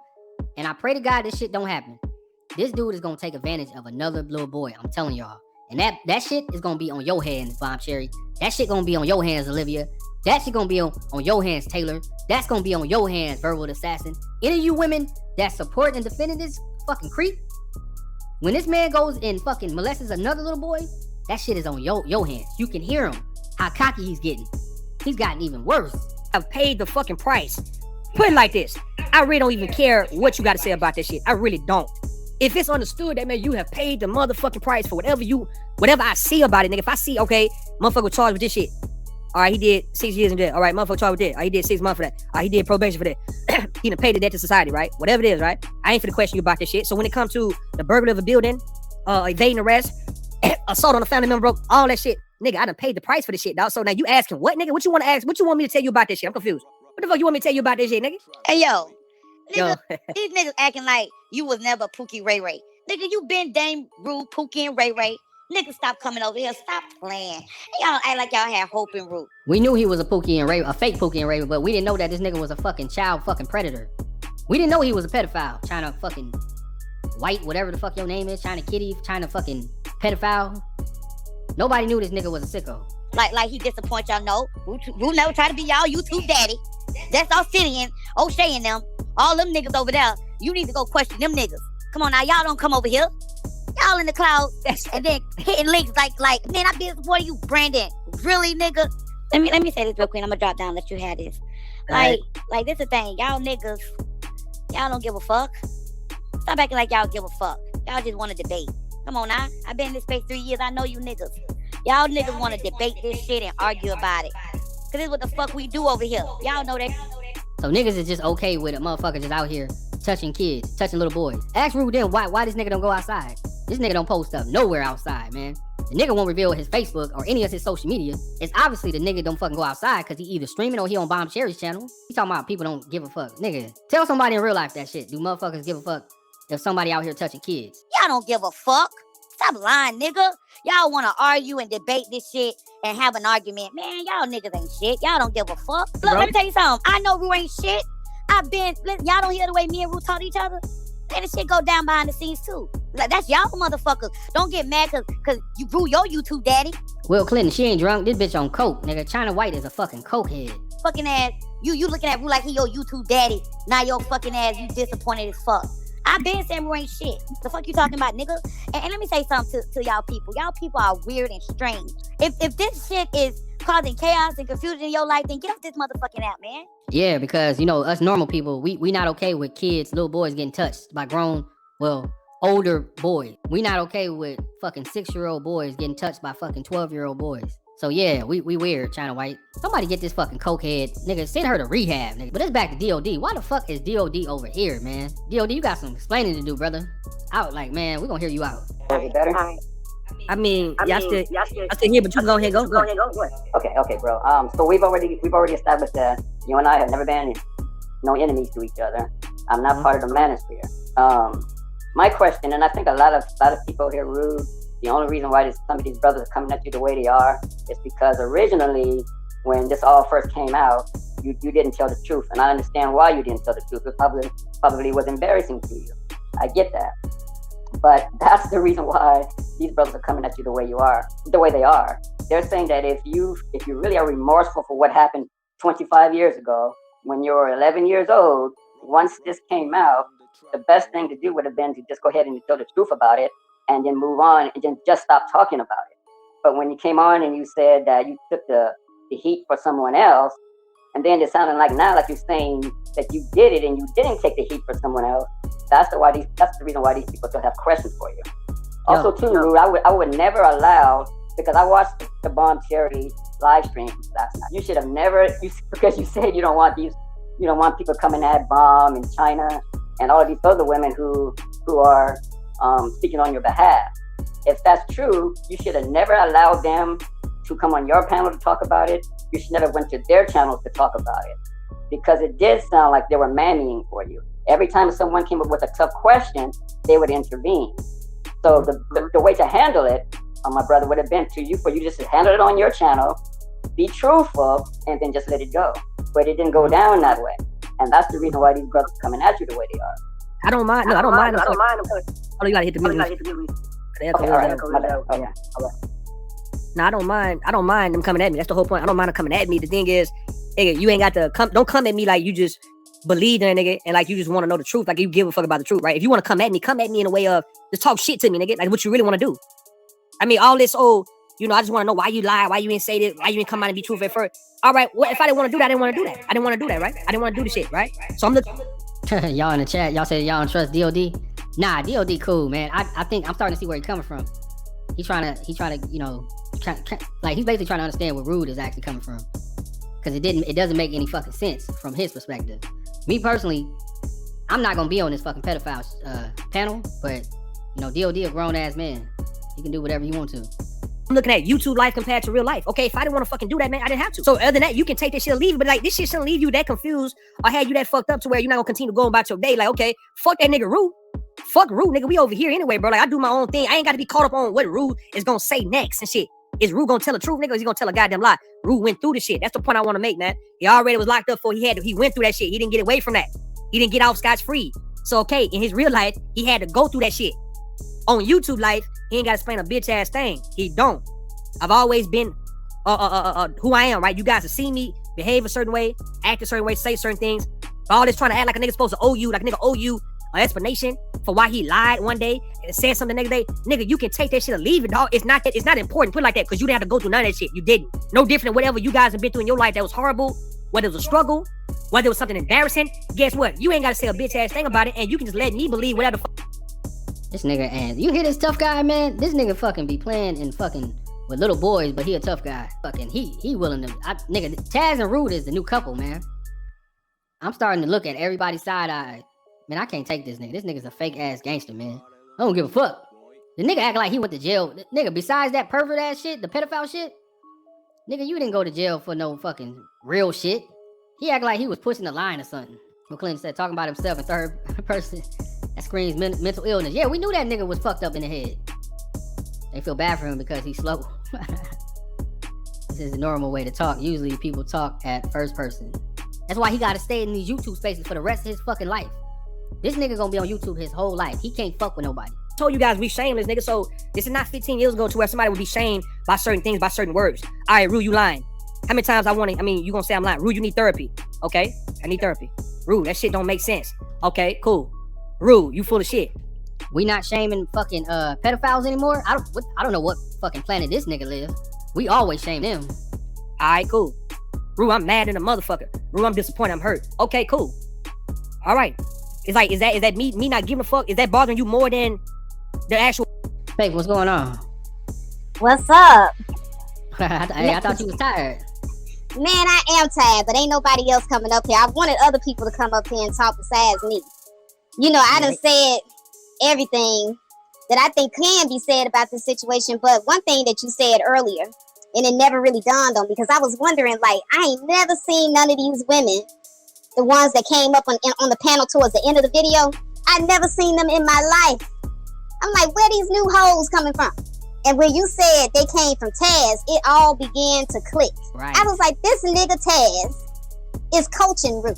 S2: And I pray to God this shit don't happen. This dude is gonna take advantage of another little boy. I'm telling y'all. And that shit is gonna be on your hands, Bomb Cherry. That shit gonna be on your hands, Olivia. That shit gonna be on your hands, Taylor. That's gonna be on your hands, Verbal Assassin. Any of you women that support and defending this fucking creep, when this man goes and fucking molests another little boy, that shit is on your hands. You can hear him, how cocky he's getting. He's gotten even worse.
S3: I've paid the fucking price. Put it like this. I really don't even care what you got to say about that shit. I really don't. If it's understood that, man, you have paid the motherfucking price for whatever I see about it, nigga. If I see, okay, motherfucker was charged with this shit. All right, he did 6 years in jail. All right, motherfucker charged with that. All right, he did 6 months for that. All right, he did probation for that. He done paid the debt to society, right? Whatever it is, right? I ain't finna question you about this shit. So when it comes to the burglary of a building, evading arrest, assault on a family member, all that shit, nigga, I done paid the price for this shit, dog. So now you asking what, nigga? What you want to ask? What you want me to tell you about this shit? I'm confused. What the fuck you want me to tell you about this shit, nigga?
S5: Hey, yo. Nigga, these niggas acting like you was never Pookie Ray Ray. Nigga, you been Dame Ru, Pookie, and Ray Ray. Nigga, stop coming over here. Stop playing. Y'all act like y'all had hope in Ru.
S2: We knew he was a Pookie and Ray, a fake Pookie and Ray, but we didn't know that this nigga was a fucking child fucking predator. We didn't know he was a pedophile trying to fucking White, whatever the fuck your name is, China Kitty, China fucking pedophile. Nobody knew this nigga was a sicko.
S5: Like he disappoint y'all. No, Ru never try to be y'all YouTube daddy. That's Obsidian, O'Shea and them. All them niggas over there. You need to go question them niggas. Come on now, y'all don't come over here. Y'all in the cloud and then hitting links like man, I been supporting you, Brandon. Really, nigga? Let me say this real quick. I'm gonna drop down, let you have this. Like this the thing. Y'all niggas, y'all don't give a fuck. Stop acting like y'all give a fuck. Y'all just want to debate. Come on now. I've been in this space 3 years. I know you niggas. Y'all niggas want to debate this shit and argue about it. Cause this is what the fuck we do over here. Y'all know that.
S2: So niggas is just okay with a motherfucker just out here touching kids, touching little boys. Ask Rudemp why this nigga don't go outside. This nigga don't post up nowhere outside, man. The nigga won't reveal his Facebook or any of his social media. It's obviously the nigga don't fucking go outside because he either streaming or he on Bomb Cherry's channel. He talking about people don't give a fuck. Nigga, tell somebody in real life that shit. Do motherfuckers give a fuck if somebody out here touching kids?
S5: Y'all don't give a fuck. Stop lying, nigga. Y'all want to argue and debate this shit and have an argument. Man, y'all niggas ain't shit. Y'all don't give a fuck. Look, let me tell you something. I know Ru ain't shit. Y'all don't hear the way me and Ru talk to each other? Man, this shit go down behind the scenes too. Like, that's y'all motherfuckers. Don't get mad cause you Ru your YouTube daddy.
S2: Will Clinton, she ain't drunk. This bitch on coke, nigga. China White is a fucking cokehead.
S5: Fucking ass. You looking at Ru like he your YouTube daddy. Now your fucking ass, you disappointed as fuck. I been saying Ru ain't shit. The fuck you talking about, nigga? And let me say something to y'all people. Y'all people are weird and strange. If this shit is causing chaos and confusion in your life, then get off this motherfucking app, man.
S2: Yeah, because, you know, us normal people, we not okay with kids, little boys getting touched by grown, well, older boys. We not okay with fucking 6-year-old boys getting touched by fucking 12-year-old boys. So yeah, we weird, China White. Somebody get this fucking cokehead, nigga, send her to rehab, nigga. But it's back to DOD. Why the fuck is DOD over here, man? DOD, you got some explaining to do, brother. Out, like, man, we gonna hear you out.
S4: Is it better?
S3: I mean, y'all still here, but you can go ahead, go.
S4: Okay, bro. So we've already established that you and I have never been no enemies to each other. I'm not part of the manosphere. My question, and I think a lot of people here, Ru, the only reason why some of these brothers are coming at you the way they are is because originally, when this all first came out, you didn't tell the truth, and I understand why you didn't tell the truth. It probably was embarrassing to you. I get that. But that's the reason why these brothers are coming at you the way they are. They're saying that if you really are remorseful for what happened 25 years ago, when you were 11 years old, once this came out, the best thing to do would have been to just go ahead and tell the truth about it and then move on and then just stop talking about it. But when you came on and you said that you took the heat for someone else, and then it sounded like now like you're saying that you did it and you didn't take the heat for someone else, that's the reason why these people still have questions for you. Also, too, Ru, I would never allow, because I watched the Bomb Cherry live stream last night. You should have never, because you said you don't want people coming at Bomb and China and all of these other women who are speaking on your behalf. If that's true, you should have never allowed them to come on your panel to talk about it. You should never went to their channels to talk about it, because it did sound like they were mammying for you. Every time someone came up with a tough question, they would intervene. So the way to handle it, my brother, would have been for you just to handle it on your channel, be truthful, and then just let it go. But it didn't go down that way. And that's the reason why these brothers are coming at you the way they are.
S3: I don't mind. No, I don't mind. Oh, you gotta hit the music.
S4: Okay, all right. Oh, yeah.
S3: No, I don't mind. I don't mind them coming at me. That's the whole point. I don't mind them coming at me. The thing is, nigga, you ain't got to come. Don't come at me like you just believe in a nigga and like you just want to know the truth. Like you give a fuck about the truth, right? If you want to come at me in a way of just talk shit to me, nigga. Like what you really want to do. I mean, all this, I just want to know why you lie, why you ain't say this, why you ain't come out and be truthful at first. All right, well, if I didn't want to do that, I didn't want to do that. I didn't want to do that, right? I didn't want to do the shit, right? So I'm looking.
S2: Y'all in the chat, y'all say y'all don't trust DOD. Nah, DOD cool, man. I think I'm starting to see where he's coming from. He's trying to, you know, like he's basically trying to understand where Rude is actually coming from, because it doesn't make any fucking sense from his perspective. Me personally, I'm not gonna be on this fucking pedophile panel, but you know, DOD a grown ass man. He can do whatever he wants to.
S3: I'm looking at YouTube life compared to real life. Okay, if I didn't want to fucking do that, man, I didn't have to. So other than that, you can take this shit and leave it, but like this shit shouldn't leave you that confused or have you that fucked up to where you're not gonna continue going about your day. Like, okay, fuck that nigga Ru. Fuck Ru, nigga. We over here anyway, bro. Like I do my own thing. I ain't got to be caught up on what Ru is gonna say next and shit. Is Ru gonna tell the truth, nigga? Or is he gonna tell a goddamn lie? Ru went through the shit. That's the point I want to make, man. He already was locked up before he went through that shit. He didn't get away from that. He didn't get off scotch free. So okay, in his real life, he had to go through that shit. On YouTube life, he ain't gotta explain a bitch ass thing. He don't. I've always been who I am, right? You guys have seen me behave a certain way, act a certain way, say certain things. All this trying to act like a nigga supposed to owe you, like a nigga owe you an explanation for why he lied one day and said something the next day. Nigga, you can take that shit or leave it, dog. It's not important. Put it like that, because you didn't have to go through none of that shit. You didn't. No different than whatever you guys have been through in your life that was horrible, whether it was a struggle, whether it was something embarrassing. Guess what? You ain't gotta say a bitch ass thing about it, and you can just let me believe whatever the fuck.
S2: This nigga, and you hear this tough guy, man? This nigga fucking be playing and fucking with little boys, but he a tough guy. Fucking he willing to, nigga, Taz and Rude is the new couple, man. I'm starting to look at everybody's side eye. Man, I can't take this nigga. This nigga's a fake ass gangster, man. I don't give a fuck. The nigga act like he went to jail. Nigga, besides that pervert ass shit, the pedophile shit, nigga, you didn't go to jail for no fucking real shit. He act like he was pushing the line or something. McClinton said, talking about himself in third person. That screams mental illness. Yeah, we knew that nigga was fucked up in the head. They feel bad for him because he's slow. This is the normal way to talk. Usually people talk at first person. That's why he gotta stay in these YouTube spaces for the rest of his fucking life. This nigga gonna be on YouTube his whole life. He can't fuck with nobody.
S3: I told you guys we shameless, nigga. So this is not 15 years ago to where somebody would be shamed by certain things, by certain words. All right, Ru, you lying. How many times you gonna say I'm lying? Ru, you need therapy. Okay, I need therapy. Ru, that shit don't make sense. Okay, cool. Ru, you full of shit.
S2: We not shaming fucking pedophiles anymore. I don't know what fucking planet this nigga lives. We always shame them.
S3: All right, cool. Ru, I'm mad in a motherfucker. Ru, I'm disappointed. I'm hurt. Okay, cool. All right. It's like, is that me not giving a fuck? Is that bothering you more than the actual?
S2: Fake, what's going on?
S6: What's up?
S2: I thought you was tired.
S6: Man, I am tired, but ain't nobody else coming up here. I wanted other people to come up here and talk besides me. You know, I done said everything that I think can be said about this situation, but one thing that you said earlier, and it never really dawned on me, because I was wondering, like, I ain't never seen none of these women, the ones that came up on the panel towards the end of the video. I never seen them in my life. I'm like, where these new hoes coming from? And when you said they came from Taz, it all began to click.
S2: Right.
S6: I was like, this nigga Taz is coaching Ru.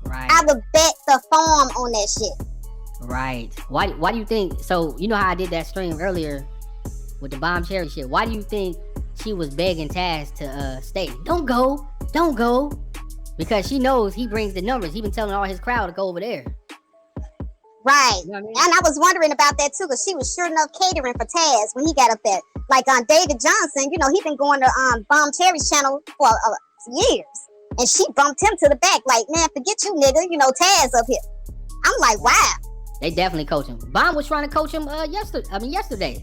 S2: Right.
S6: I would bet the farm on that shit.
S2: Right. Why do you think, so you know how I did that stream earlier with the bomb cherry shit? Why do you think she was begging Taz to stay? Don't go. Because she knows he brings the numbers. He been telling all his crowd to go over there.
S6: Right.
S2: You know what I mean?
S6: And I was wondering about that too, because she was sure enough catering for Taz when he got up there. Like on David Johnson, you know, he been going to Bomb Cherry's channel for years. And she bumped him to the back like, man, forget you, nigga. You know, Taz up here. I'm like, wow.
S2: They definitely coach him. Bomb was trying to coach him yesterday.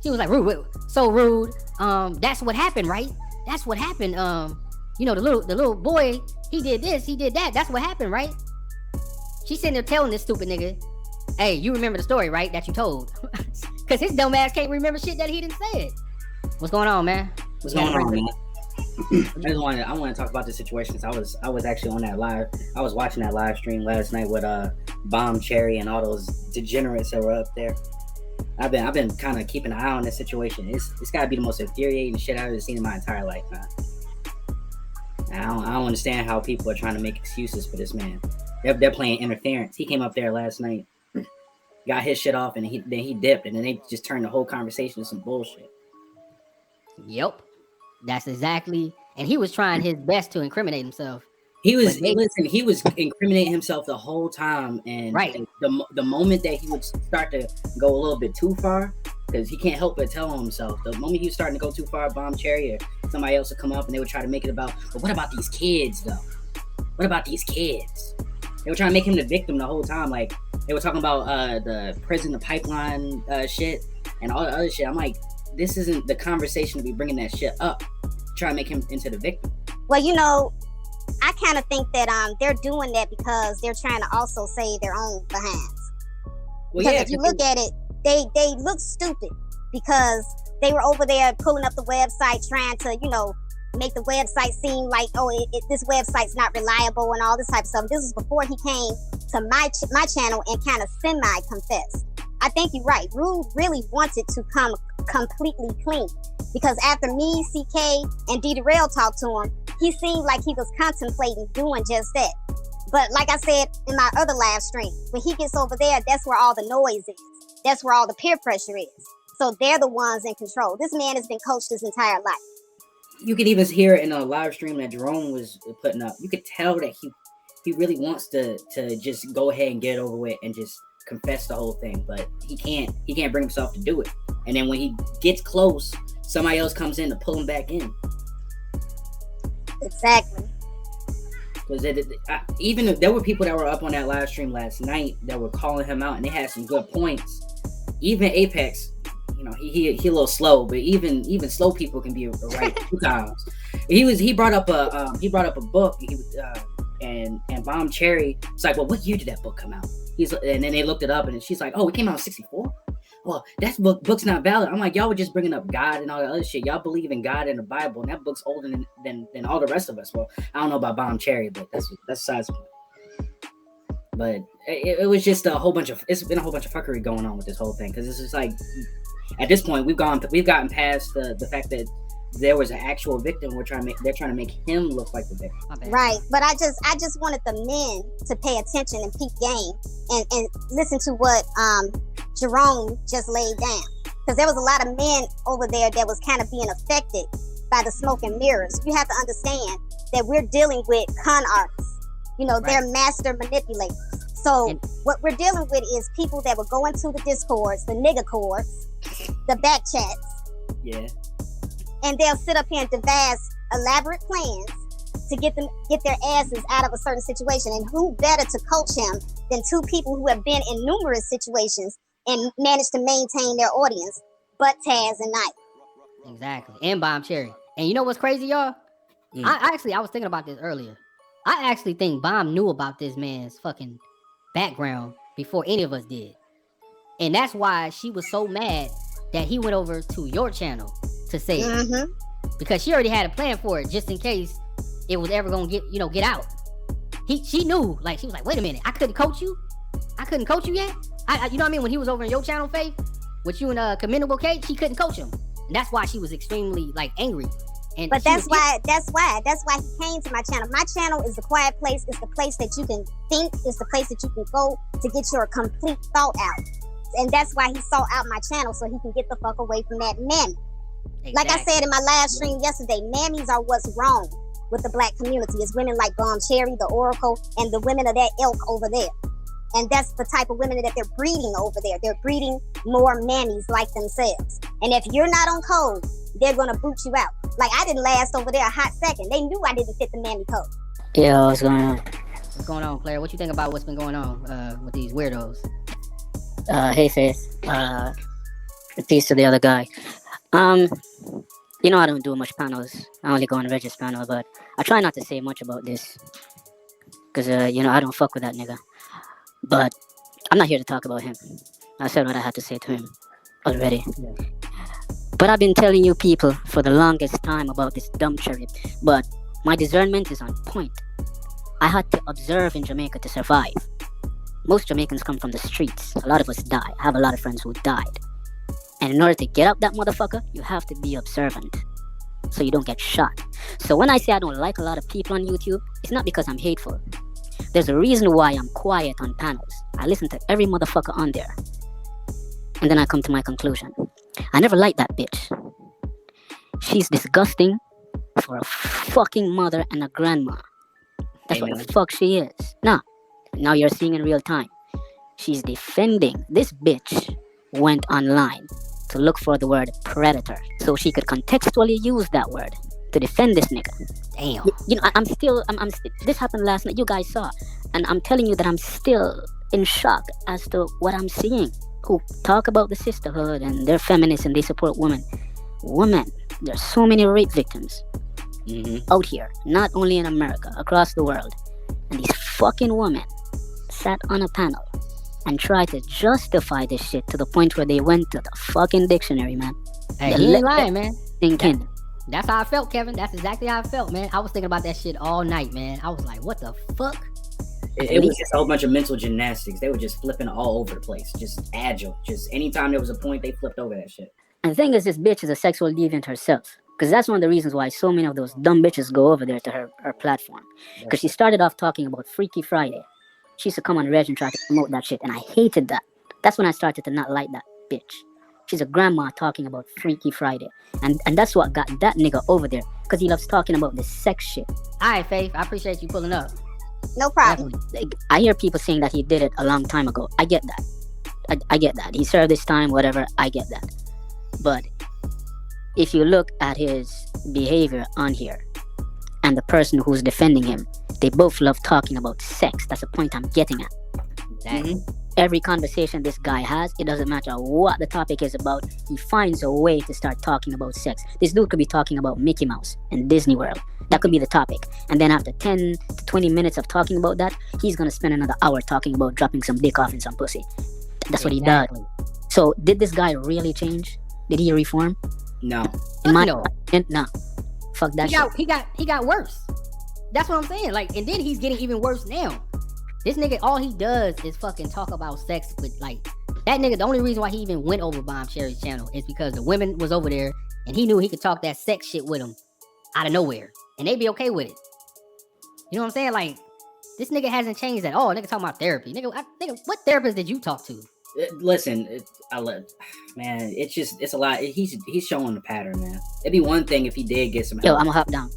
S2: She was like, Rude, so Rude, that's what happened, right? That's what happened. You know, the little boy, he did this, he did that. That's what happened, right? She's sitting there telling this stupid nigga, hey, you remember the story, right? That you told. Because his dumb ass can't remember shit that he didn't say it. What's going on, man?
S14: What's going on, man? I want to talk about the situation. I was actually on that live. I was watching that live stream last night with Bomb Cherry and all those degenerates that were up there. I've been kind of keeping an eye on this situation. It's got to be the most infuriating shit I've ever seen in my entire life, man. I don't understand how people are trying to make excuses for this man. They're playing interference. He came up there last night, got his shit off, and then he dipped, and then they just turned the whole conversation to some bullshit.
S2: Yep. That's exactly, and he was trying his best to incriminate himself.
S14: He was incriminating himself the whole time, and
S2: right.
S14: And the moment that he would start to go a little bit too far, because he can't help but tell himself, the moment he was starting to go too far, Bomb Cherry or somebody else would come up and they would try to make it about, but what about these kids though? What about these kids? They were trying to make him the victim the whole time. Like they were talking about the prison, the pipeline shit, and all the other shit. I'm like, this isn't the conversation to be bringing that shit up. Try to make him into the victim.
S6: Well, you know, I kind of think that they're doing that because they're trying to also save their own behinds.
S14: Well,
S6: because
S14: yeah,
S6: if you look at it, they look stupid because they were over there pulling up the website trying to, you know, make the website seem like, oh, this website's not reliable and all this type of stuff. This was before he came to my channel and kind of semi-confessed. I think you're right. Ru really wanted to come completely clean because after me, CK, and D-Rail talked to him, he seemed like he was contemplating doing just that. But like I said in my other live stream, when he gets over there, that's where all the noise is. That's where all the peer pressure is. So they're the ones in control. This man has been coached his entire life.
S14: You could even hear it in a live stream that Jerome was putting up. You could tell that he really wants to just go ahead and get it over with and just confess the whole thing, but he can't bring himself to do it. And then when he gets close, somebody else comes in to pull him back in.
S6: Exactly.
S14: Because even there were people that were up on that live stream last night that were calling him out, and they had some good points. Even Apex, you know, he a little slow, but even slow people can be right sometimes. He brought up a book. And Bomb Cherry, it's like, well, what year did that book come out? And then they looked it up, and she's like, oh, it came out in 64. Well, that book's not valid. I'm like, y'all were just bringing up God and all that other shit. Y'all believe in God and the Bible, and that book's older than all the rest of us. Well, I don't know about Bomb Cherry, but that's sizable. But it was just it's been a whole bunch of fuckery going on with this whole thing, because it's just like, at this point, we've gotten past the fact that there was an actual victim. They're trying to make him look like the victim.
S6: Right. But I just wanted the men to pay attention and peep game and listen to what Jerome just laid down. Because there was a lot of men over there that was kind of being affected by the smoke and mirrors. You have to understand that we're dealing with con artists. You know, they're master manipulators. So what we're dealing with is people that will go into the discords, the nigga cords, the back chats.
S14: Yeah.
S6: And they'll sit up here and devise elaborate plans to get their asses out of a certain situation. And who better to coach him than two people who have been in numerous situations and managed to maintain their audience, but Taz and Knight.
S2: Exactly. And Bomb Cherry. And you know what's crazy, y'all? I was thinking about this earlier. I actually think Bomb knew about this man's fucking background before any of us did. And that's why she was so mad that he went over to your channel to say it. Because she already had a plan for it, just in case it was ever gonna get out. She knew, like, she was like, wait a minute, I couldn't coach you yet. You know what I mean? When he was over in your channel, Faith, with you and Commendable Kate, she couldn't coach him, and that's why she was extremely like angry.
S6: But that's why he came to my channel. My channel is the quiet place. It's the place that you can think. It's the place that you can go to get your complete thought out. And that's why he sought out my channel, so he can get the fuck away from that mammy. Exactly. Like I said in my live stream yesterday, mammies are what's wrong with the black community. It's women like Bomb Cherry, the Oracle, and the women of that ilk over there. And that's the type of women that they're breeding over there. They're breeding more mammies like themselves. And if you're not on code, they're gonna boot you out. Like, I didn't last over there a hot second. They knew I didn't fit the mammy code.
S2: Yeah, what's going on? What's going on, Claire? What you think about what's been going on with these weirdos?
S15: Hey Faith. Peace to the other guy. You know, I don't do much panels. I only go on Regis panel, but I try not to say much about this, because you know, I don't fuck with that nigga. But I'm not here to talk about him. I said what I had to say to him already. Yeah. But I've been telling you people for the longest time about this dumb cherry, but my discernment is on point. I had to observe in Jamaica to survive. Most Jamaicans come from the streets. A lot of us die. I have a lot of friends who died. And in order to get out that motherfucker, you have to be observant, so you don't get shot. So when I say I don't like a lot of people on YouTube, it's not because I'm hateful. There's a reason why I'm quiet on panels. I listen to every motherfucker on there, and then I come to my conclusion. I never liked that bitch. She's disgusting for a fucking mother and a grandma. That's what the fuck she is. Now you're seeing in real time. She's defending. This bitch went online to look for the word predator, so she could contextually use that word to defend this nigga. Damn. You know, I'm still, this happened last night, you guys saw, and I'm telling you that I'm still in shock as to what I'm seeing. Who talk about the sisterhood and they're feminists and they support women. Women, there's so many rape victims out here, not only in America, across the world. And these fucking women sat on a panel and tried to justify this shit to the point where they went to the fucking dictionary, man.
S2: Hey, he ain't lying, man.
S15: Thinking.
S2: That's how I felt, Kevin. That's exactly how I felt, man. I was thinking about that shit all night, man. I was like, what the fuck?
S14: It was just a whole bunch of mental gymnastics. They were just flipping all over the place. Just agile. Just anytime there was a point, they flipped over that shit.
S15: And the thing is, this bitch is a sexual deviant herself. Because that's one of the reasons why so many of those dumb bitches go over there to her platform. Because she started off talking about Freaky Friday. She used to come on Reg and try to promote that shit, and I hated that. That's when I started to not like that bitch. She's a grandma talking about Freaky Friday. And that's what got that nigga over there. Because he loves talking about this sex shit.
S2: Alright, Faith, I appreciate you pulling up.
S6: No problem.
S15: I hear people saying that he did it a long time ago. I get that. I get that. He served his time, whatever. I get that. But if you look at his behavior on here and the person who's defending him, they both love talking about sex. That's the point I'm getting at. Every conversation this guy has, it doesn't matter what the topic is about, he finds a way to start talking about sex. This dude could be talking about Mickey Mouse and Disney World. That could be the topic. And then after 10 to 20 minutes of talking about that, he's going to spend another hour talking about dropping some dick off in some pussy. That's what he does. So did this guy really change? Did he reform?
S14: No.
S15: In my opinion, no. Fuck that shit.
S2: He got worse. That's what I'm saying. Like, and then he's getting even worse now. This nigga, all he does is fucking talk about sex with, like, that nigga. The only reason why he even went over Bomb Cherry's channel is because the women was over there and he knew he could talk that sex shit with them out of nowhere and they'd be okay with it. You know what I'm saying? Like, this nigga hasn't changed at all. Nigga talking about therapy. Nigga, what therapist did you talk to?
S14: Listen, man, it's a lot. He's showing the pattern, man. It'd be one thing if he did get some help.
S15: Yo, I'm gonna hop down.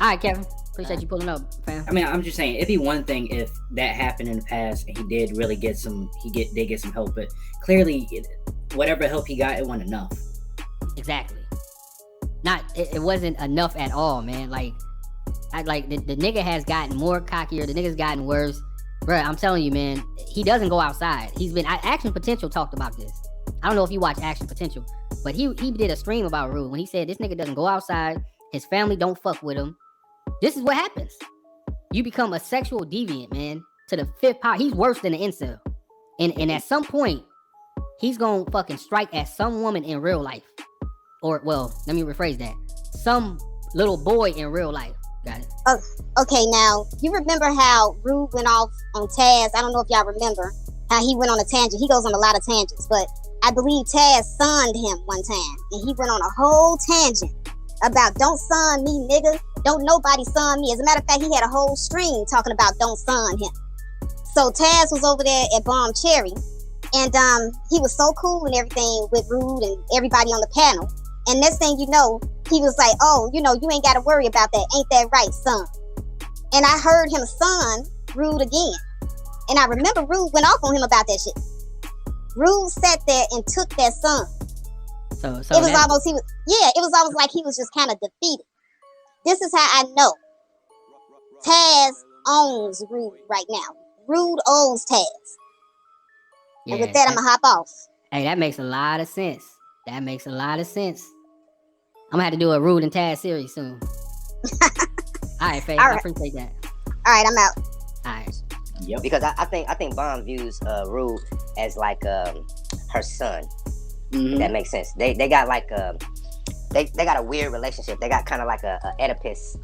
S2: All right, Kevin. Appreciate you pulling up, fam.
S14: I mean, I'm just saying, it'd be one thing if that happened in the past and he did really get some, did get some help, but clearly, whatever help he got, it wasn't enough.
S2: Exactly. It wasn't enough at all, man. Like, the nigga has gotten more cockier. The nigga's gotten worse. Bruh, I'm telling you, man, he doesn't go outside. Action Potential talked about this. I don't know if you watch Action Potential, but he did a stream about Ru when he said this nigga doesn't go outside. His family don't fuck with him. This is what happens. You become a sexual deviant, man, to the fifth power. He's worse than an incel. And at some point, he's gonna fucking strike at some woman in real life. Or, well, let me rephrase that. Some little boy in real life. Got it.
S6: Okay, now, you remember how Ru went off on Taz? I don't know if y'all remember how he went on a tangent. He goes on a lot of tangents, but I believe Taz sunned him one time. And he went on a whole tangent about don't sun me, nigga. Don't nobody sun me. As a matter of fact, he had a whole stream talking about don't sun him. So Taz was over there at Bomb Cherry, and he was so cool and everything with Rude and everybody on the panel. And next thing you know, he was like, oh, you know, you ain't got to worry about that. Ain't that right, son? And I heard him son Rude again. And I remember Rude went off on him about that shit. Rude sat there and took that son.
S2: So
S6: it was almost like he was just kind of defeated. This is how I know Taz owns Rude right now. Rude owns Taz.
S2: Yeah,
S6: and with that, I'm going to hop off.
S2: Hey, that makes a lot of sense. That makes a lot of sense. I'm going to have to do a Rude and Taz series soon. All right, Faye, I appreciate that.
S6: All right, I'm out.
S2: All right.
S16: Yep. Because I think Bomb views Ru as like her son. If that makes sense. They got like they got a weird relationship. They got kind of like a Oedipus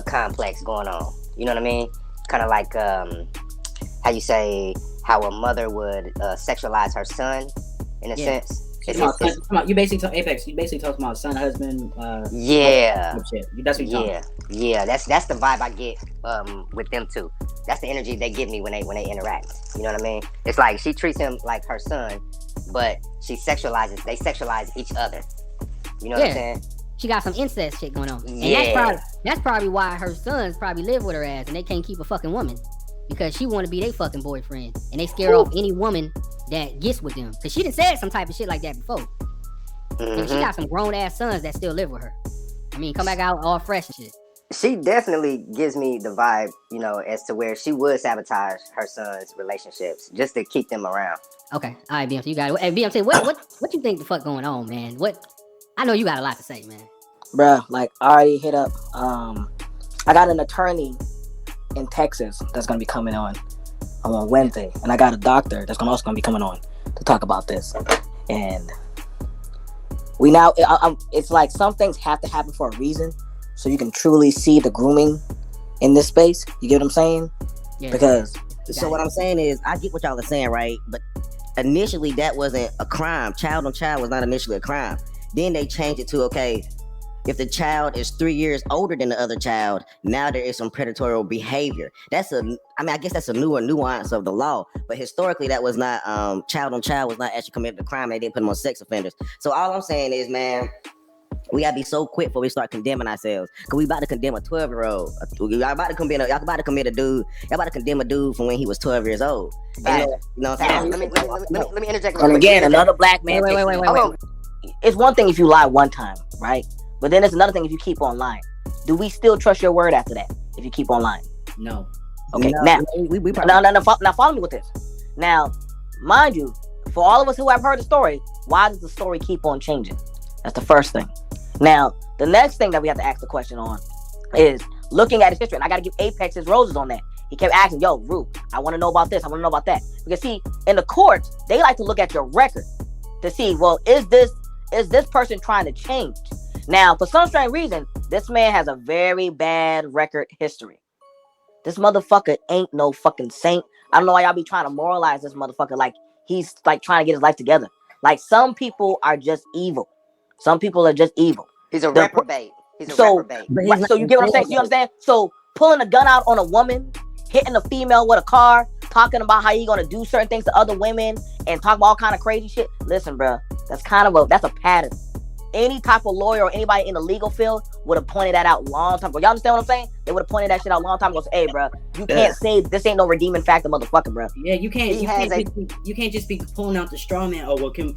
S16: complex going on. You know what I mean? Kind of like how you say how a mother would sexualize her son in a sense.
S14: You basically Apex. You basically talking about son, husband.
S16: Yeah.
S14: That's what you're talking.
S16: Yeah. That's the vibe I get with them too. That's the energy they give me when they interact. You know what I mean? It's like she treats him like her son, but they sexualize each other. You know what I'm saying?
S2: She got some incest shit going on. And that's probably why her sons probably live with her ass and they can't keep a fucking woman. Because she want to be their fucking boyfriend. And they scare off any woman that gets with them. Because she done said some type of shit like that before. And she got some grown ass sons that still live with her. I mean, come back out all fresh and shit.
S16: She definitely gives me the vibe, you know, as to where she would sabotage her son's relationships just to keep them around.
S2: Okay. All right, BMT, you got it. Hey, BMT, what you think the fuck going on, man? I know you got a lot to say, man.
S17: Bruh, like, I already hit up, I got an attorney in Texas that's going to be coming on Wednesday. And I got a doctor that's also going to be coming on to talk about this. And it's like some things have to happen for a reason. So you can truly see the grooming in this space. You get what I'm saying?
S2: Yeah.
S17: Because
S18: so what I'm saying is, I get what y'all are saying, right? But initially that wasn't a crime. Child on child was not initially a crime. Then they changed it to, okay, if the child is 3 years older than the other child, now there is some predatory behavior. I guess that's a newer nuance of the law. But historically, that was not child on child was not actually committed the crime. They didn't put them on sex offenders. So all I'm saying is, man, we gotta be so quick before we start condemning ourselves. Cause we about to condemn a 12-year-old. Y'all about to condemn a dude. Y'all about to condemn a dude from when he was 12 years old. You know what I'm saying?
S16: Let me interject.
S17: And again, another black man.
S2: Wait.
S17: It's one thing if you lie one time, right? But then it's another thing if you keep on lying. Do we still trust your word after that? If you keep on lying?
S14: No.
S17: Okay.
S18: No,
S17: now,
S18: we
S17: now follow me with this. Now, mind you, for all of us who have heard the story, why does the story keep on changing? That's the first thing. Now, the next thing that we have to ask the question on is looking at his history. And I got to give Apex his roses on that. He kept asking, yo, Ru, I want to know about this. I want to know about that. Because see, in the courts, they like to look at your record to see, well, is this person trying to change? Now, for some strange reason, this man has a very bad record history. This motherfucker ain't no fucking saint. I don't know why y'all be trying to moralize this motherfucker like he's like trying to get his life together. Like, some people are just evil. Some people are just evil.
S16: He's a reprobate. He's a reprobate.
S17: So you get what I'm saying? You understand? So pulling a gun out on a woman, hitting a female with a car, talking about how you gonna do certain things to other women, and talking about all kind of crazy shit. Listen, bro, that's a pattern. Any type of lawyer or anybody in the legal field would have pointed that out long time ago. Y'all understand what I'm saying? They would have pointed that shit out long time ago. Say, hey, bro, you can't say this ain't no redeeming factor, motherfucker, bro.
S14: Yeah, you can't just be pulling out the straw man. Oh, well, because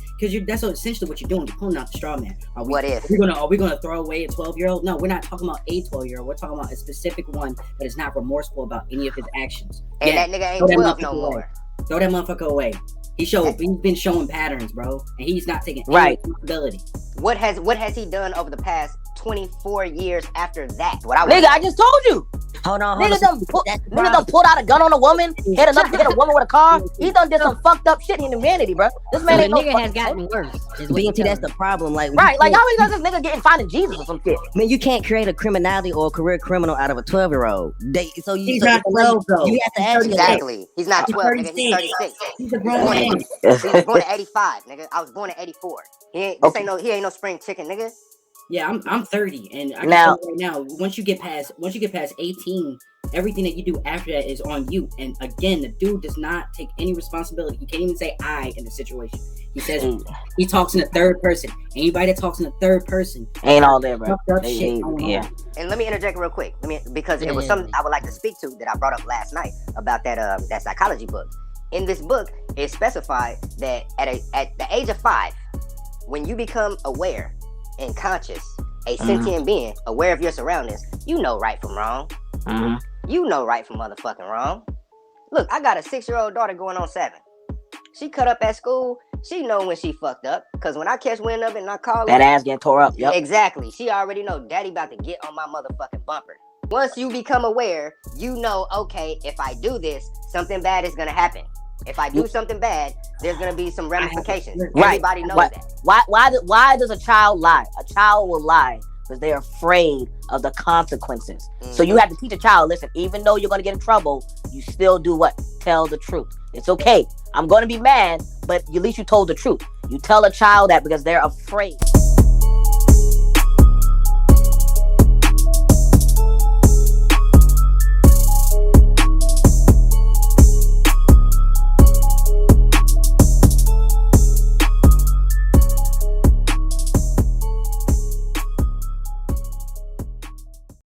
S14: that's essentially what you're doing. You're pulling out the straw man. Are we gonna throw away a 12-year-old? No, we're not talking about a 12-year-old. We're talking about a specific one that is not remorseful about any of his actions.
S16: And that nigga ain't 12 no more.
S14: Throw that motherfucker away. He's been showing patterns, bro, and he's not taking any responsibility.
S16: What has he done over the past 24 years after that?
S17: I just told you.
S18: Hold on.
S17: Nigga done pulled out a gun on a woman, hit a woman with a car. He done did some fucked up shit in humanity, bro. This man ain't no
S2: nigga has gotten worse.
S18: BNT, that's the problem. Like,
S17: right, like how many times this nigga finding Jesus or some shit?
S18: Man, you can't create a criminality or a career criminal out of a 12-year-old.
S14: He's not 12 though.
S18: You have to ask
S16: exactly. He's not 12, nigga. He's 36.
S14: He's a grown man.
S16: He was born in 85, nigga. I was born in 84. He ain't no spring chicken, nigga.
S14: Yeah, I'm 30, and I can tell you right now, once you get past 18, everything that you do after that is on you. And again, the dude does not take any responsibility. He can't even say I in the situation. He says he talks in the third person. Anybody that talks in the third person
S17: ain't all there, bro.
S16: Yeah. And let me interject real quick. Because it was something I would like to speak to that I brought up last night about that psychology book. In this book, it specified that at the age of 5, when you become aware and conscious, a sentient being, aware of your surroundings, you know right from wrong. You know right from motherfucking wrong. Look, I got a 6-year-old daughter going on 7. She cut up at school. She know when she fucked up. Cause when I catch wind of it and I call her,
S17: that ass getting tore up. Yep.
S16: Exactly. She already know daddy about to get on my motherfucking bumper. Once you become aware, you know, okay, if I do this, something bad is gonna happen. If I do something bad, there's gonna be some ramifications.
S17: Right.
S16: Everybody knows that.
S17: Why does a child lie? A child will lie because they're afraid of the consequences. So you have to teach a child, listen, even though you're gonna get in trouble, you still do what? Tell the truth. It's okay. I'm gonna be mad, but at least you told the truth. You tell a child that because they're afraid.